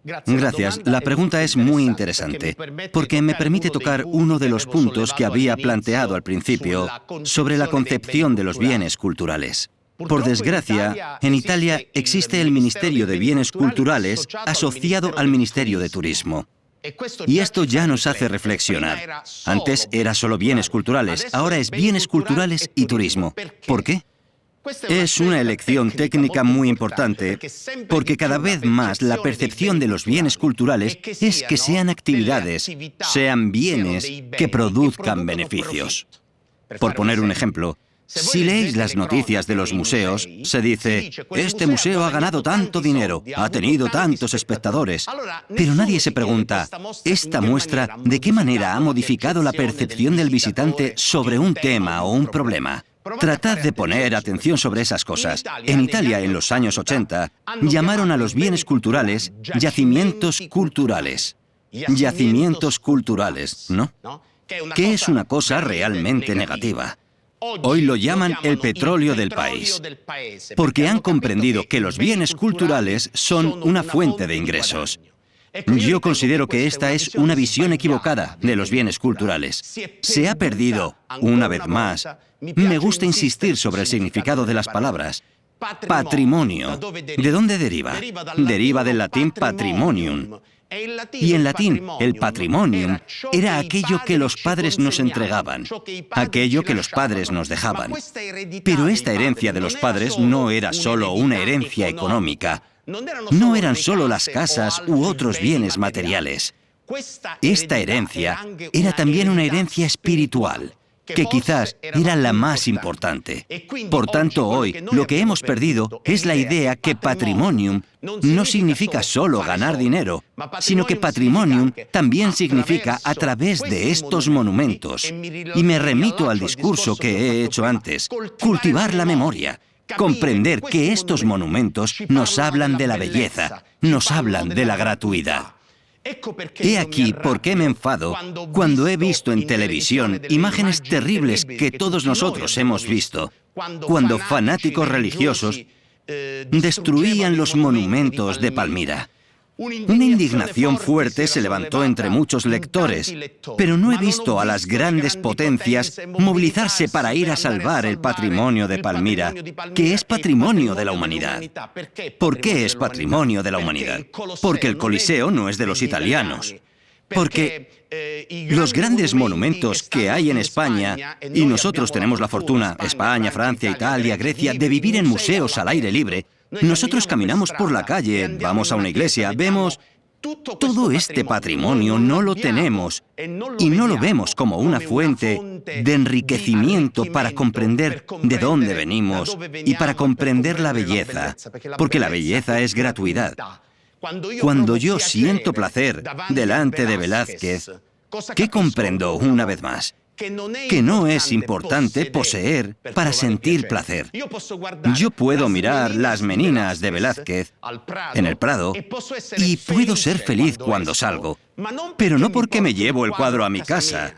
Gracias. La pregunta es muy interesante, porque me permite tocar uno de los puntos que había planteado al principio sobre la concepción de los bienes culturales. Por desgracia, en Italia existe el Ministerio de Bienes Culturales asociado al Ministerio de Turismo. Y esto ya nos hace reflexionar. Antes era solo bienes culturales, ahora es bienes culturales y turismo. ¿Por qué? Es una elección técnica muy importante, porque cada vez más la percepción de los bienes culturales es que sean actividades, sean bienes que produzcan beneficios. Por poner un ejemplo, si leéis las noticias de los museos, se dice, este museo ha ganado tanto dinero, ha tenido tantos espectadores, pero nadie se pregunta, ¿esta muestra de qué manera ha modificado la percepción del visitante sobre un tema o un problema? Tratad de poner atención sobre esas cosas. En Italia, en los años 80, llamaron a los bienes culturales yacimientos culturales. Yacimientos culturales, ¿no? Que es una cosa realmente negativa. Hoy lo llaman el petróleo del país, porque han comprendido que los bienes culturales son una fuente de ingresos. Yo considero que esta es una visión equivocada de los bienes culturales. Se ha perdido, una vez más, me gusta insistir sobre el significado de las palabras. Patrimonio. ¿De dónde deriva? Deriva del latín patrimonium. Y en latín, el patrimonium era aquello que los padres nos entregaban, aquello que los padres nos dejaban. Pero esta herencia de los padres no era solo una herencia económica, no eran solo las casas u otros bienes materiales. Esta herencia era también una herencia espiritual, que quizás era la más importante. Por tanto, hoy lo que hemos perdido es la idea que patrimonium no significa solo ganar dinero, sino que patrimonium también significa a través de estos monumentos. Y me remito al discurso que he hecho antes, cultivar la memoria. Comprender que estos monumentos nos hablan de la belleza, nos hablan de la gratuidad. He aquí por qué me enfado cuando he visto en televisión imágenes terribles que todos nosotros hemos visto, cuando fanáticos religiosos destruían los monumentos de Palmira. Una indignación fuerte se levantó entre muchos lectores, pero no he visto a las grandes potencias movilizarse para ir a salvar el patrimonio de Palmira, que es patrimonio de la humanidad. ¿Por qué es patrimonio de la humanidad? Porque el Coliseo no es de los italianos. Porque los grandes monumentos que hay en España, y nosotros tenemos la fortuna, España, Francia, Italia, Grecia, de vivir en museos al aire libre. Nosotros caminamos por la calle, vamos a una iglesia, vemos... Todo este patrimonio no lo tenemos y no lo vemos como una fuente de enriquecimiento para comprender de dónde venimos y para comprender la belleza, porque la belleza es gratuidad. Cuando yo siento placer delante de Velázquez, ¿qué comprendo una vez más? Que no es importante poseer para sentir placer. Yo puedo mirar las meninas de Velázquez en el Prado y puedo ser feliz cuando salgo, pero no porque me llevo el cuadro a mi casa,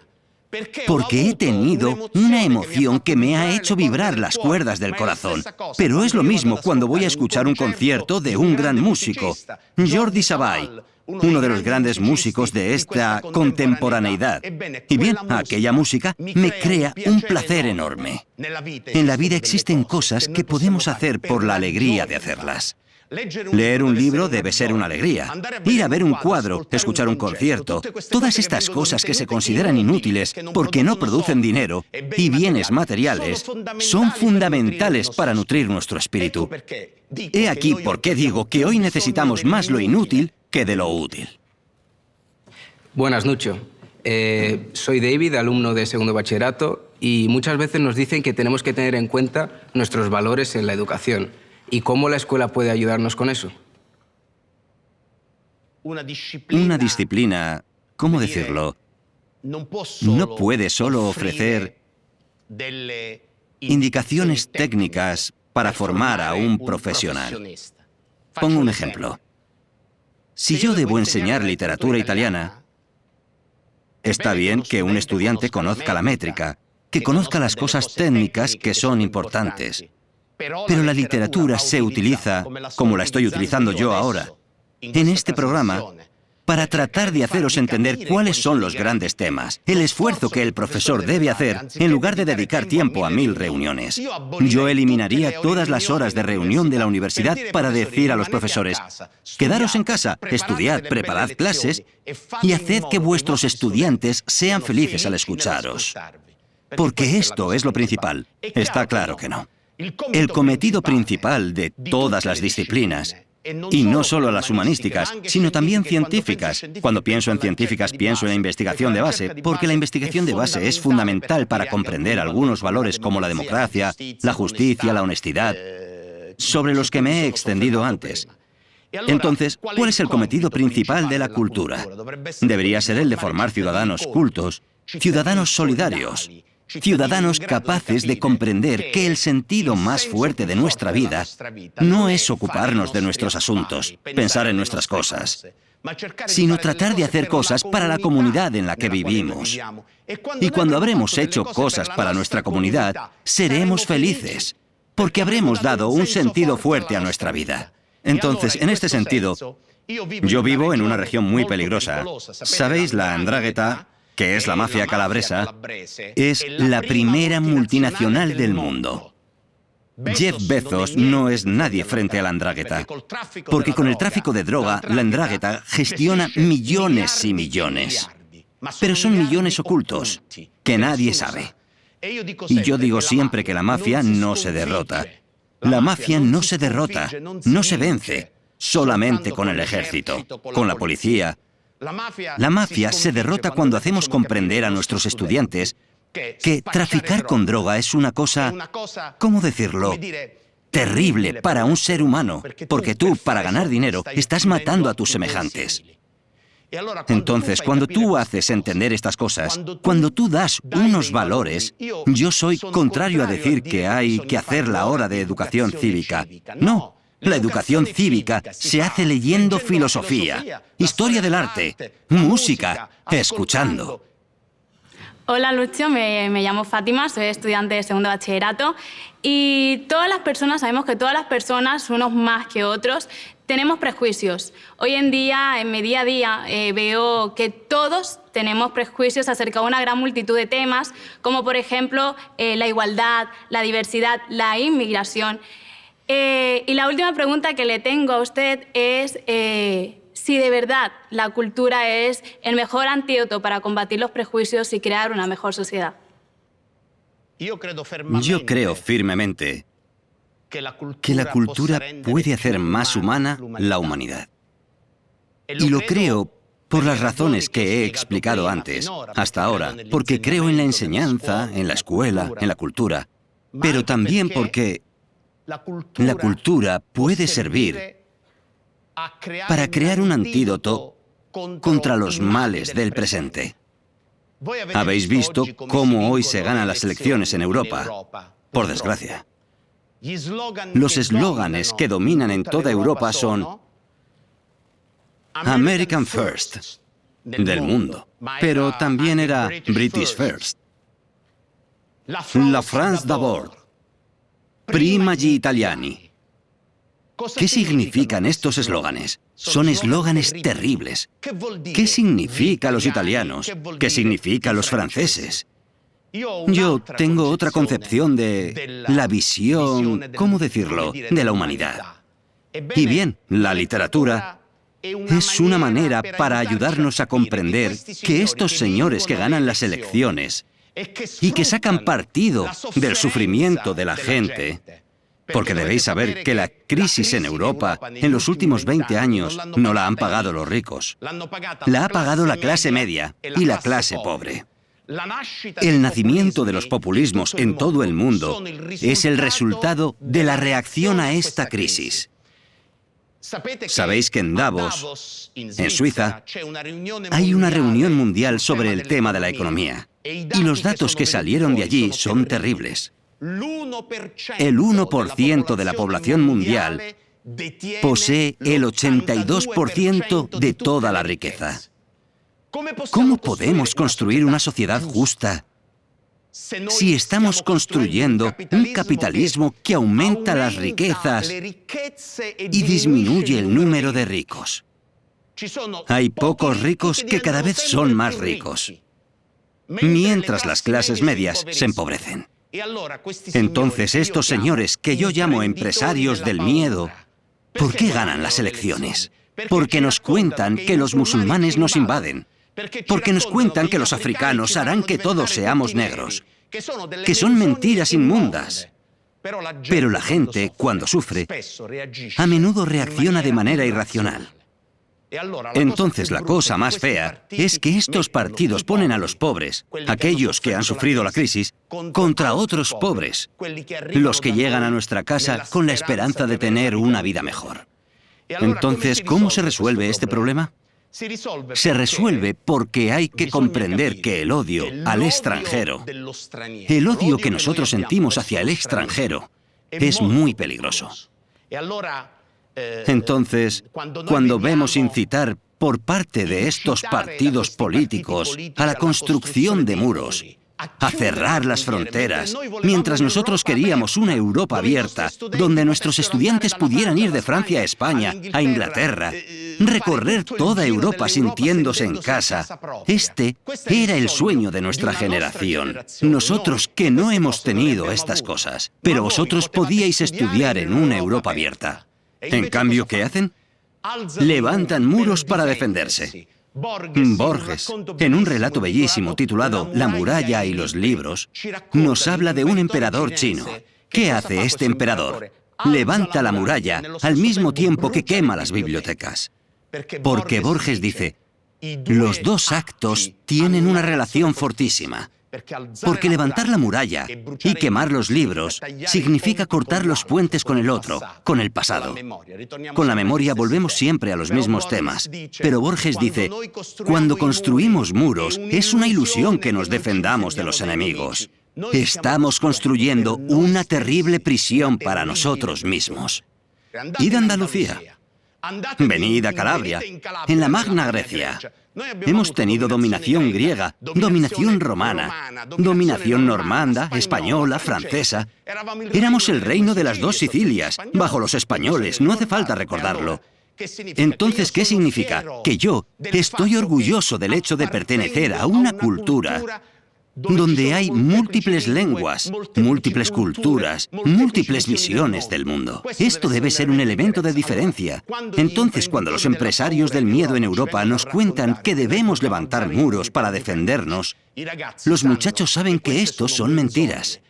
porque he tenido una emoción que me ha hecho vibrar las cuerdas del corazón. Pero es lo mismo cuando voy a escuchar un concierto de un gran músico, Jordi Savall, uno de los grandes músicos de esta contemporaneidad. Y bien, aquella música me crea un placer enorme. En la vida existen cosas que podemos hacer por la alegría de hacerlas. Leer un libro debe ser una alegría. Ir a ver un cuadro, escuchar un concierto, todas estas cosas que se consideran inútiles porque no producen dinero y bienes materiales, son fundamentales para nutrir nuestro espíritu. He aquí por qué digo que hoy necesitamos más lo inútil que de lo útil. Buenas, Nuccio. Soy David, alumno de segundo bachillerato, y muchas veces nos dicen que tenemos que tener en cuenta nuestros valores en la educación. ¿Y cómo la escuela puede ayudarnos con eso? Una disciplina, ¿cómo decirlo? No puede solo ofrecer indicaciones técnicas para formar a un profesional. Pongo un ejemplo. Si yo debo enseñar literatura italiana, está bien que un estudiante conozca la métrica, que conozca las cosas técnicas que son importantes. Pero la literatura se utiliza, como la estoy utilizando yo ahora, en este programa para tratar de haceros entender cuáles son los grandes temas, el esfuerzo que el profesor debe hacer en lugar de dedicar tiempo a 1000 reuniones. Yo eliminaría todas las horas de reunión de la universidad para decir a los profesores, quedaros en casa, estudiad, preparad clases y haced que vuestros estudiantes sean felices al escucharos. Porque esto es lo principal. Está claro que no. El cometido principal de todas las disciplinas, y no solo las humanísticas, sino también científicas. Cuando pienso en científicas, pienso en la investigación de base, porque la investigación de base es fundamental para comprender algunos valores como la democracia, la justicia, la honestidad, sobre los que me he extendido antes. Entonces, ¿cuál es el cometido principal de la cultura? Debería ser el de formar ciudadanos cultos, ciudadanos solidarios, ciudadanos capaces de comprender que el sentido más fuerte de nuestra vida no es ocuparnos de nuestros asuntos, pensar en nuestras cosas, sino tratar de hacer cosas para la comunidad en la que vivimos. Y cuando habremos hecho cosas para nuestra comunidad, seremos felices, porque habremos dado un sentido fuerte a nuestra vida. Entonces, en este sentido, yo vivo en una región muy peligrosa. ¿Sabéis la 'ndrangheta? Que es la mafia calabresa, es la primera multinacional del mundo. Jeff Bezos no es nadie frente a la 'ndrangheta, porque con el tráfico de droga, la 'ndrangheta gestiona millones y millones. Pero son millones ocultos, que nadie sabe. Y yo digo siempre que la mafia no se derrota. La mafia no se derrota, no se vence, solamente con el ejército, con la policía. La mafia se derrota cuando hacemos comprender a nuestros estudiantes que traficar con droga es una cosa, ¿cómo decirlo?, terrible para un ser humano, porque tú, para ganar dinero, estás matando a tus semejantes. Entonces, cuando tú haces entender estas cosas, cuando tú das unos valores, yo soy contrario a decir que hay que hacer la hora de educación cívica. No. La educación cívica se hace leyendo filosofía, historia del arte, música, escuchando. Hola Lucio, me llamo Fátima, soy estudiante de segundo bachillerato y todas las personas, sabemos que todas las personas, unos más que otros, tenemos prejuicios. Hoy en día, en mi día a día, veo que todos tenemos prejuicios acerca de una gran multitud de temas, como por ejemplo la igualdad, la diversidad, la inmigración. Y la última pregunta que le tengo a usted es si de verdad la cultura es el mejor antídoto para combatir los prejuicios y crear una mejor sociedad. Yo creo firmemente que la cultura puede hacer más humana la humanidad. Y lo creo por las razones que he explicado antes, hasta ahora, porque creo en la enseñanza, en la escuela, en la cultura, pero también porque la cultura puede servir para crear un antídoto contra los males del presente. Habéis visto cómo hoy se ganan las elecciones en Europa, por desgracia. Los eslóganes que dominan en toda Europa son American First, del mundo, pero también era British First, La France d'abord, Prima gli italiani. ¿Qué significan estos eslóganes? Son eslóganes terribles. ¿Qué significa los italianos? ¿Qué significa los franceses? Yo tengo otra concepción de la visión, ¿cómo decirlo?, de la humanidad. Y bien, la literatura es una manera para ayudarnos a comprender que estos señores que ganan las elecciones y que sacan partido del sufrimiento de la gente, porque debéis saber que la crisis en Europa en los últimos 20 años no la han pagado los ricos, la ha pagado la clase media y la clase pobre. El nacimiento de los populismos en todo el mundo es el resultado de la reacción a esta crisis. Sabéis que en Davos, en Suiza, hay una reunión mundial sobre el tema de la economía. Y los datos que salieron de allí son terribles. El 1% de la población mundial posee el 82% de toda la riqueza. ¿Cómo podemos construir una sociedad justa si estamos construyendo un capitalismo que aumenta las riquezas y disminuye el número de ricos? Hay pocos ricos que cada vez son más ricos, mientras las clases medias se empobrecen. Entonces, estos señores que yo llamo empresarios del miedo, ¿por qué ganan las elecciones? Porque nos cuentan que los musulmanes nos invaden. Porque nos cuentan que los africanos harán que todos seamos negros. Que son mentiras inmundas. Pero la gente, cuando sufre, a menudo reacciona de manera irracional. Entonces, la cosa más fea es que estos partidos ponen a los pobres, aquellos que han sufrido la crisis, contra otros pobres, los que llegan a nuestra casa con la esperanza de tener una vida mejor. Entonces, ¿cómo se resuelve este problema? Se resuelve porque hay que comprender que el odio al extranjero, el odio que nosotros sentimos hacia el extranjero, es muy peligroso. Entonces, cuando vemos incitar por parte de estos partidos políticos a la construcción de muros, a cerrar las fronteras, mientras nosotros queríamos una Europa abierta, donde nuestros estudiantes pudieran ir de Francia a España, a Inglaterra, recorrer toda Europa sintiéndose en casa. Este era el sueño de nuestra generación. Nosotros que no hemos tenido estas cosas, pero vosotros podíais estudiar en una Europa abierta. En cambio, ¿qué hacen? Levantan muros para defenderse. Borges, en un relato bellísimo titulado La muralla y los libros, nos habla de un emperador chino. ¿Qué hace este emperador? Levanta la muralla al mismo tiempo que quema las bibliotecas. Porque Borges dice, los dos actos tienen una relación fortísima. Porque levantar la muralla y quemar los libros significa cortar los puentes con el otro, con el pasado. Con la memoria volvemos siempre a los mismos temas. Pero Borges dice, cuando construimos muros, es una ilusión que nos defendamos de los enemigos. Estamos construyendo una terrible prisión para nosotros mismos. Id a Andalucía. Venid a Calabria, en la Magna Grecia. Hemos tenido dominación griega, dominación romana, dominación normanda, española, francesa. Éramos el reino de las dos Sicilias, bajo los españoles, no hace falta recordarlo. Entonces, ¿qué significa? Que yo estoy orgulloso del hecho de pertenecer a una cultura donde hay múltiples lenguas, múltiples culturas, múltiples visiones del mundo. Esto debe ser un elemento de diferencia. Entonces, cuando los empresarios del miedo en Europa nos cuentan que debemos levantar muros para defendernos, los muchachos saben que estos son mentiras.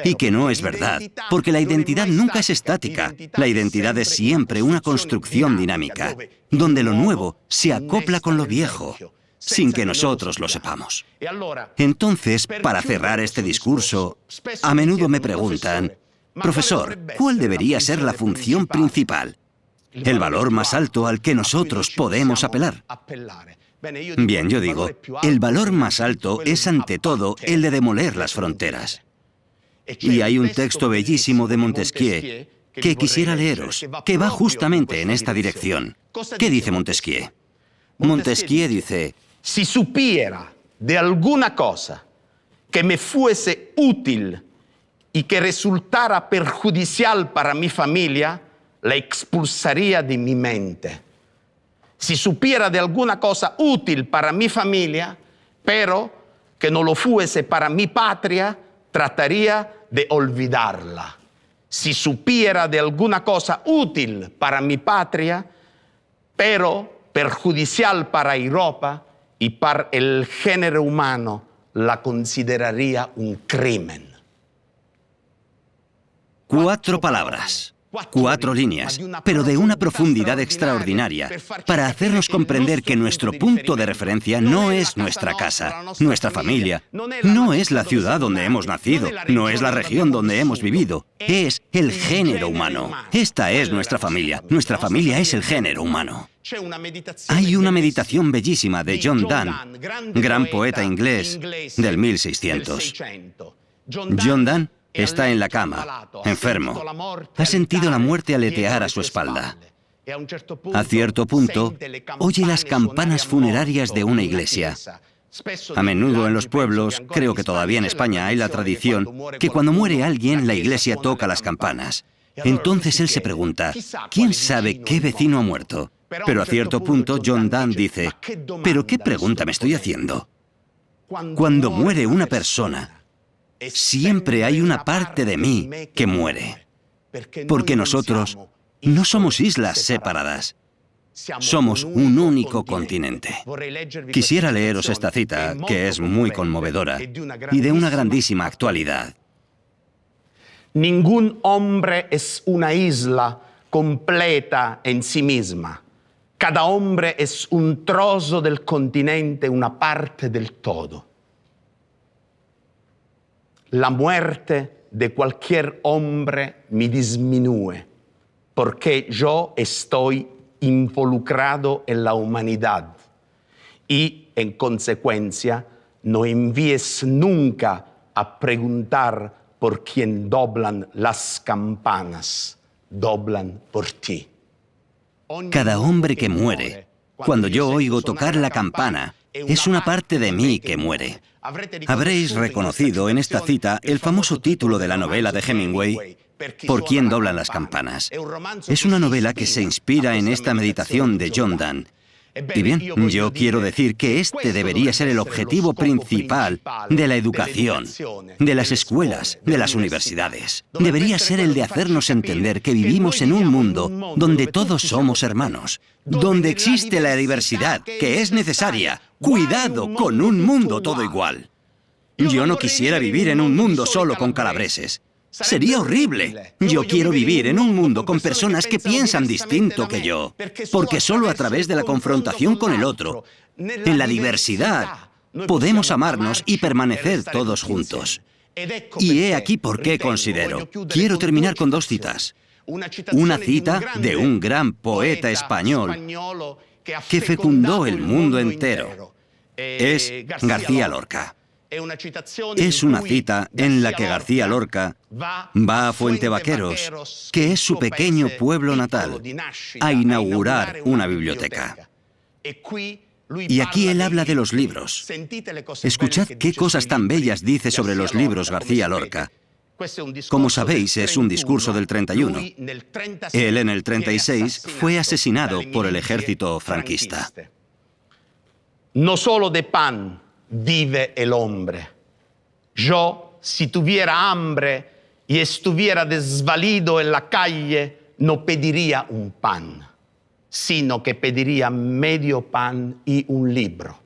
Y que no es verdad, porque la identidad nunca es estática. La identidad es siempre una construcción dinámica, donde lo nuevo se acopla con lo viejo, sin que nosotros lo sepamos. Entonces, para cerrar este discurso, a menudo me preguntan, profesor, ¿cuál debería ser la función principal? El valor más alto al que nosotros podemos apelar. Bien, yo digo, el valor más alto es ante todo el de demoler las fronteras. Y hay un texto bellísimo de Montesquieu que quisiera leeros, que va justamente en esta dirección. ¿Qué dice Montesquieu? Montesquieu dice, si supiera de alguna cosa que me fuese útil y que resultara perjudicial para mi familia, la expulsaría de mi mente. Si supiera de alguna cosa útil para mi familia, pero que no lo fuese para mi patria, trataría de olvidarla. Si supiera de alguna cosa útil para mi patria, pero perjudicial para Europa y para el género humano, la consideraría un crimen. 4 palabras, 4 líneas, pero de una profundidad extraordinaria, para hacernos comprender que nuestro punto de referencia no es nuestra casa, nuestra familia, no es la ciudad donde hemos nacido, no es la región donde hemos vivido, es el género humano. Esta es nuestra familia es el género humano. Hay una meditación bellísima de John Donne, gran poeta inglés del 1600. John Donne está en la cama, enfermo. Ha sentido la muerte aletear a su espalda. A cierto punto, oye las campanas funerarias de una iglesia. A menudo en los pueblos, creo que todavía en España hay la tradición, que cuando muere alguien, la iglesia toca las campanas. Entonces él se pregunta, ¿quién sabe qué vecino ha muerto? Pero a cierto punto John Donne dice, ¿pero qué pregunta me estoy haciendo? Cuando muere una persona, siempre hay una parte de mí que muere. Porque nosotros no somos islas separadas. Somos un único continente. Quisiera leeros esta cita, que es muy conmovedora y de una grandísima actualidad. Ningún hombre es una isla completa en sí misma. Cada hombre es un trozo del continente, una parte del todo. La muerte de cualquier hombre me disminuye, porque yo estoy involucrado en la humanidad y, en consecuencia, no envíes nunca a preguntar por quién doblan las campanas, doblan por ti. Cada hombre que muere, cuando yo oigo tocar la campana, es una parte de mí que muere. Habréis reconocido en esta cita el famoso título de la novela de Hemingway, ¿Por quién doblan las campanas? Es una novela que se inspira en esta meditación de John Donne. Y bien, yo quiero decir que este debería ser el objetivo principal de la educación, de las escuelas, de las universidades. Debería ser el de hacernos entender que vivimos en un mundo donde todos somos hermanos, donde existe la diversidad que es necesaria. Cuidado con un mundo todo igual. Yo no quisiera vivir en un mundo solo con calabreses. Sería horrible. Yo quiero vivir en un mundo con personas que piensan distinto que yo, porque solo a través de la confrontación con el otro, en la diversidad, podemos amarnos y permanecer todos juntos. Y he aquí por qué considero. Quiero terminar con dos citas. Una cita de un gran poeta español que fecundó el mundo entero. Es García Lorca. Es una cita en la que García Lorca va a Fuentevaqueros, que es su pequeño pueblo natal, a inaugurar una biblioteca. Y aquí él habla de los libros. Escuchad qué cosas tan bellas dice sobre los libros García Lorca. Como sabéis, es un discurso del 31. Él en el 36 fue asesinado por el ejército franquista. No solo de pan vive el hombre. Yo, si tuviera hambre y estuviera desvalido en la calle, no pediría un pan, sino que pediría medio pan y un libro.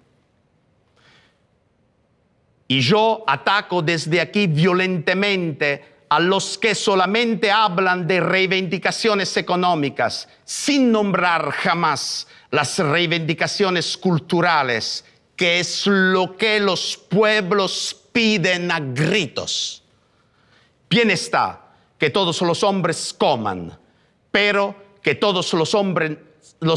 Y yo ataco desde aquí violentamente a los que solamente hablan de reivindicaciones económicas, sin nombrar jamás las reivindicaciones culturales, que es lo que los pueblos piden a gritos. Bien está que todos los hombres coman, pero que todos los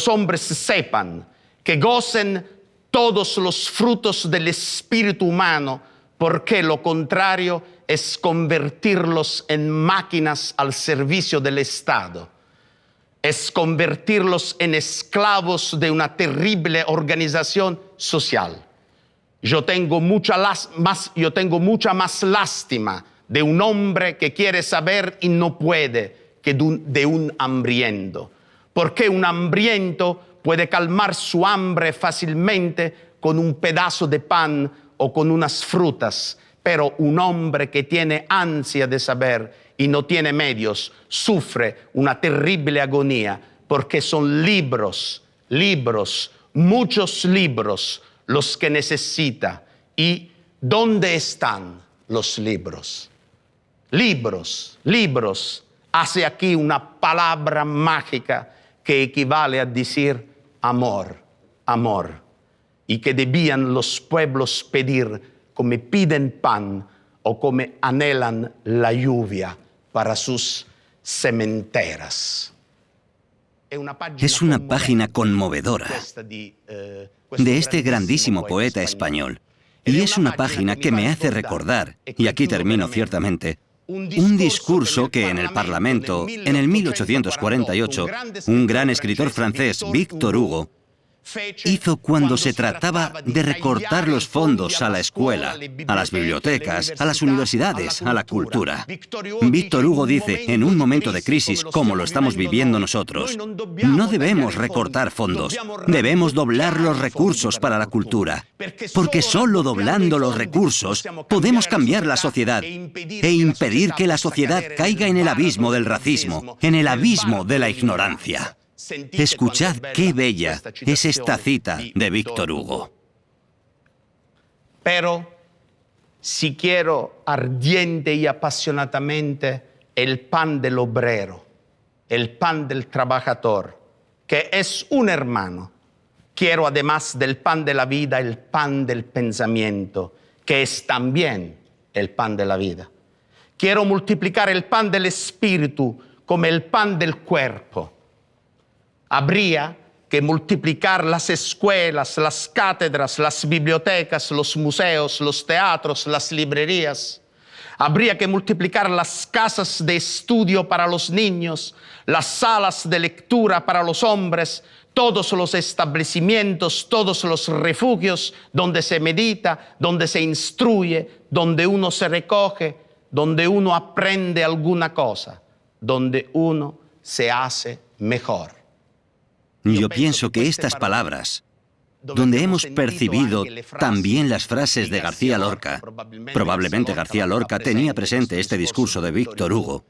hombres sepan, que gocen todos los frutos del espíritu humano, porque lo contrario es convertirlos en máquinas al servicio del Estado. Es convertirlos en esclavos de una terrible organización social. Yo tengo mucha más lástima de un hombre que quiere saber y no puede que de un hambriento. Porque un hambriento puede calmar su hambre fácilmente con un pedazo de pan o con unas frutas, pero un hombre que tiene ansia de saber y no tiene medios, sufre una terrible agonía, porque son libros, muchos libros, los que necesita. ¿Y dónde están los libros? Libros. Hace aquí una palabra mágica que equivale a decir amor. Y que debían los pueblos pedir como piden pan o como anhelan la lluvia para sus cementeras. Es una página conmovedora de este grandísimo poeta español. Y es una página que me hace recordar, y aquí termino ciertamente, un discurso que en el Parlamento, en el 1848, un gran escritor francés, Victor Hugo, hizo cuando se trataba de recortar los fondos a la escuela, a las bibliotecas, a las universidades, a la cultura. Víctor Hugo dice, en un momento de crisis como lo estamos viviendo nosotros, no debemos recortar fondos, debemos doblar los recursos para la cultura, porque solo doblando los recursos podemos cambiar la sociedad e impedir que la sociedad caiga en el abismo del racismo, en el abismo de la ignorancia. Escuchad qué bella es esta cita de Víctor Hugo. Pero si quiero ardiente y apasionadamente el pan del obrero, el pan del trabajador, que es un hermano, quiero además del pan de la vida el pan del pensamiento, que es también el pan de la vida. Quiero multiplicar el pan del espíritu como el pan del cuerpo. Habría que multiplicar las escuelas, las cátedras, las bibliotecas, los museos, los teatros, las librerías. Habría que multiplicar las casas de estudio para los niños, las salas de lectura para los hombres, todos los establecimientos, todos los refugios donde se medita, donde se instruye, donde uno se recoge, donde uno aprende alguna cosa, donde uno se hace mejor. Yo pienso que estas palabras, donde hemos percibido también las frases de García Lorca, probablemente García Lorca tenía presente este discurso de Víctor Hugo,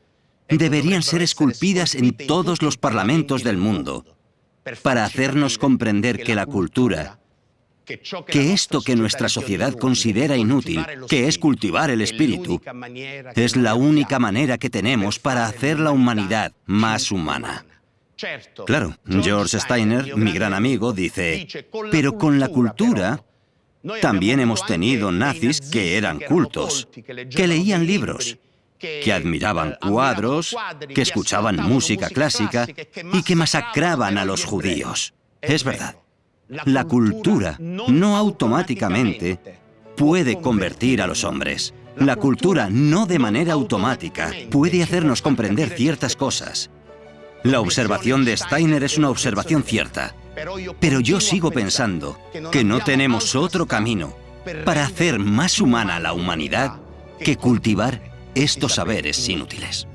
deberían ser esculpidas en todos los parlamentos del mundo para hacernos comprender que la cultura, que esto que nuestra sociedad considera inútil, que es cultivar el espíritu, es la única manera que tenemos para hacer la humanidad más humana. Claro, George Steiner, mi gran amigo, dice, pero con la cultura también hemos tenido nazis que eran cultos, que leían libros, que admiraban cuadros, que escuchaban música clásica y que masacraban a los judíos. Es verdad, la cultura no automáticamente puede convertir a los hombres. La cultura no de manera automática puede hacernos comprender ciertas cosas. La observación de Steiner es una observación cierta, pero yo sigo pensando que no tenemos otro camino para hacer más humana la humanidad que cultivar estos saberes inútiles.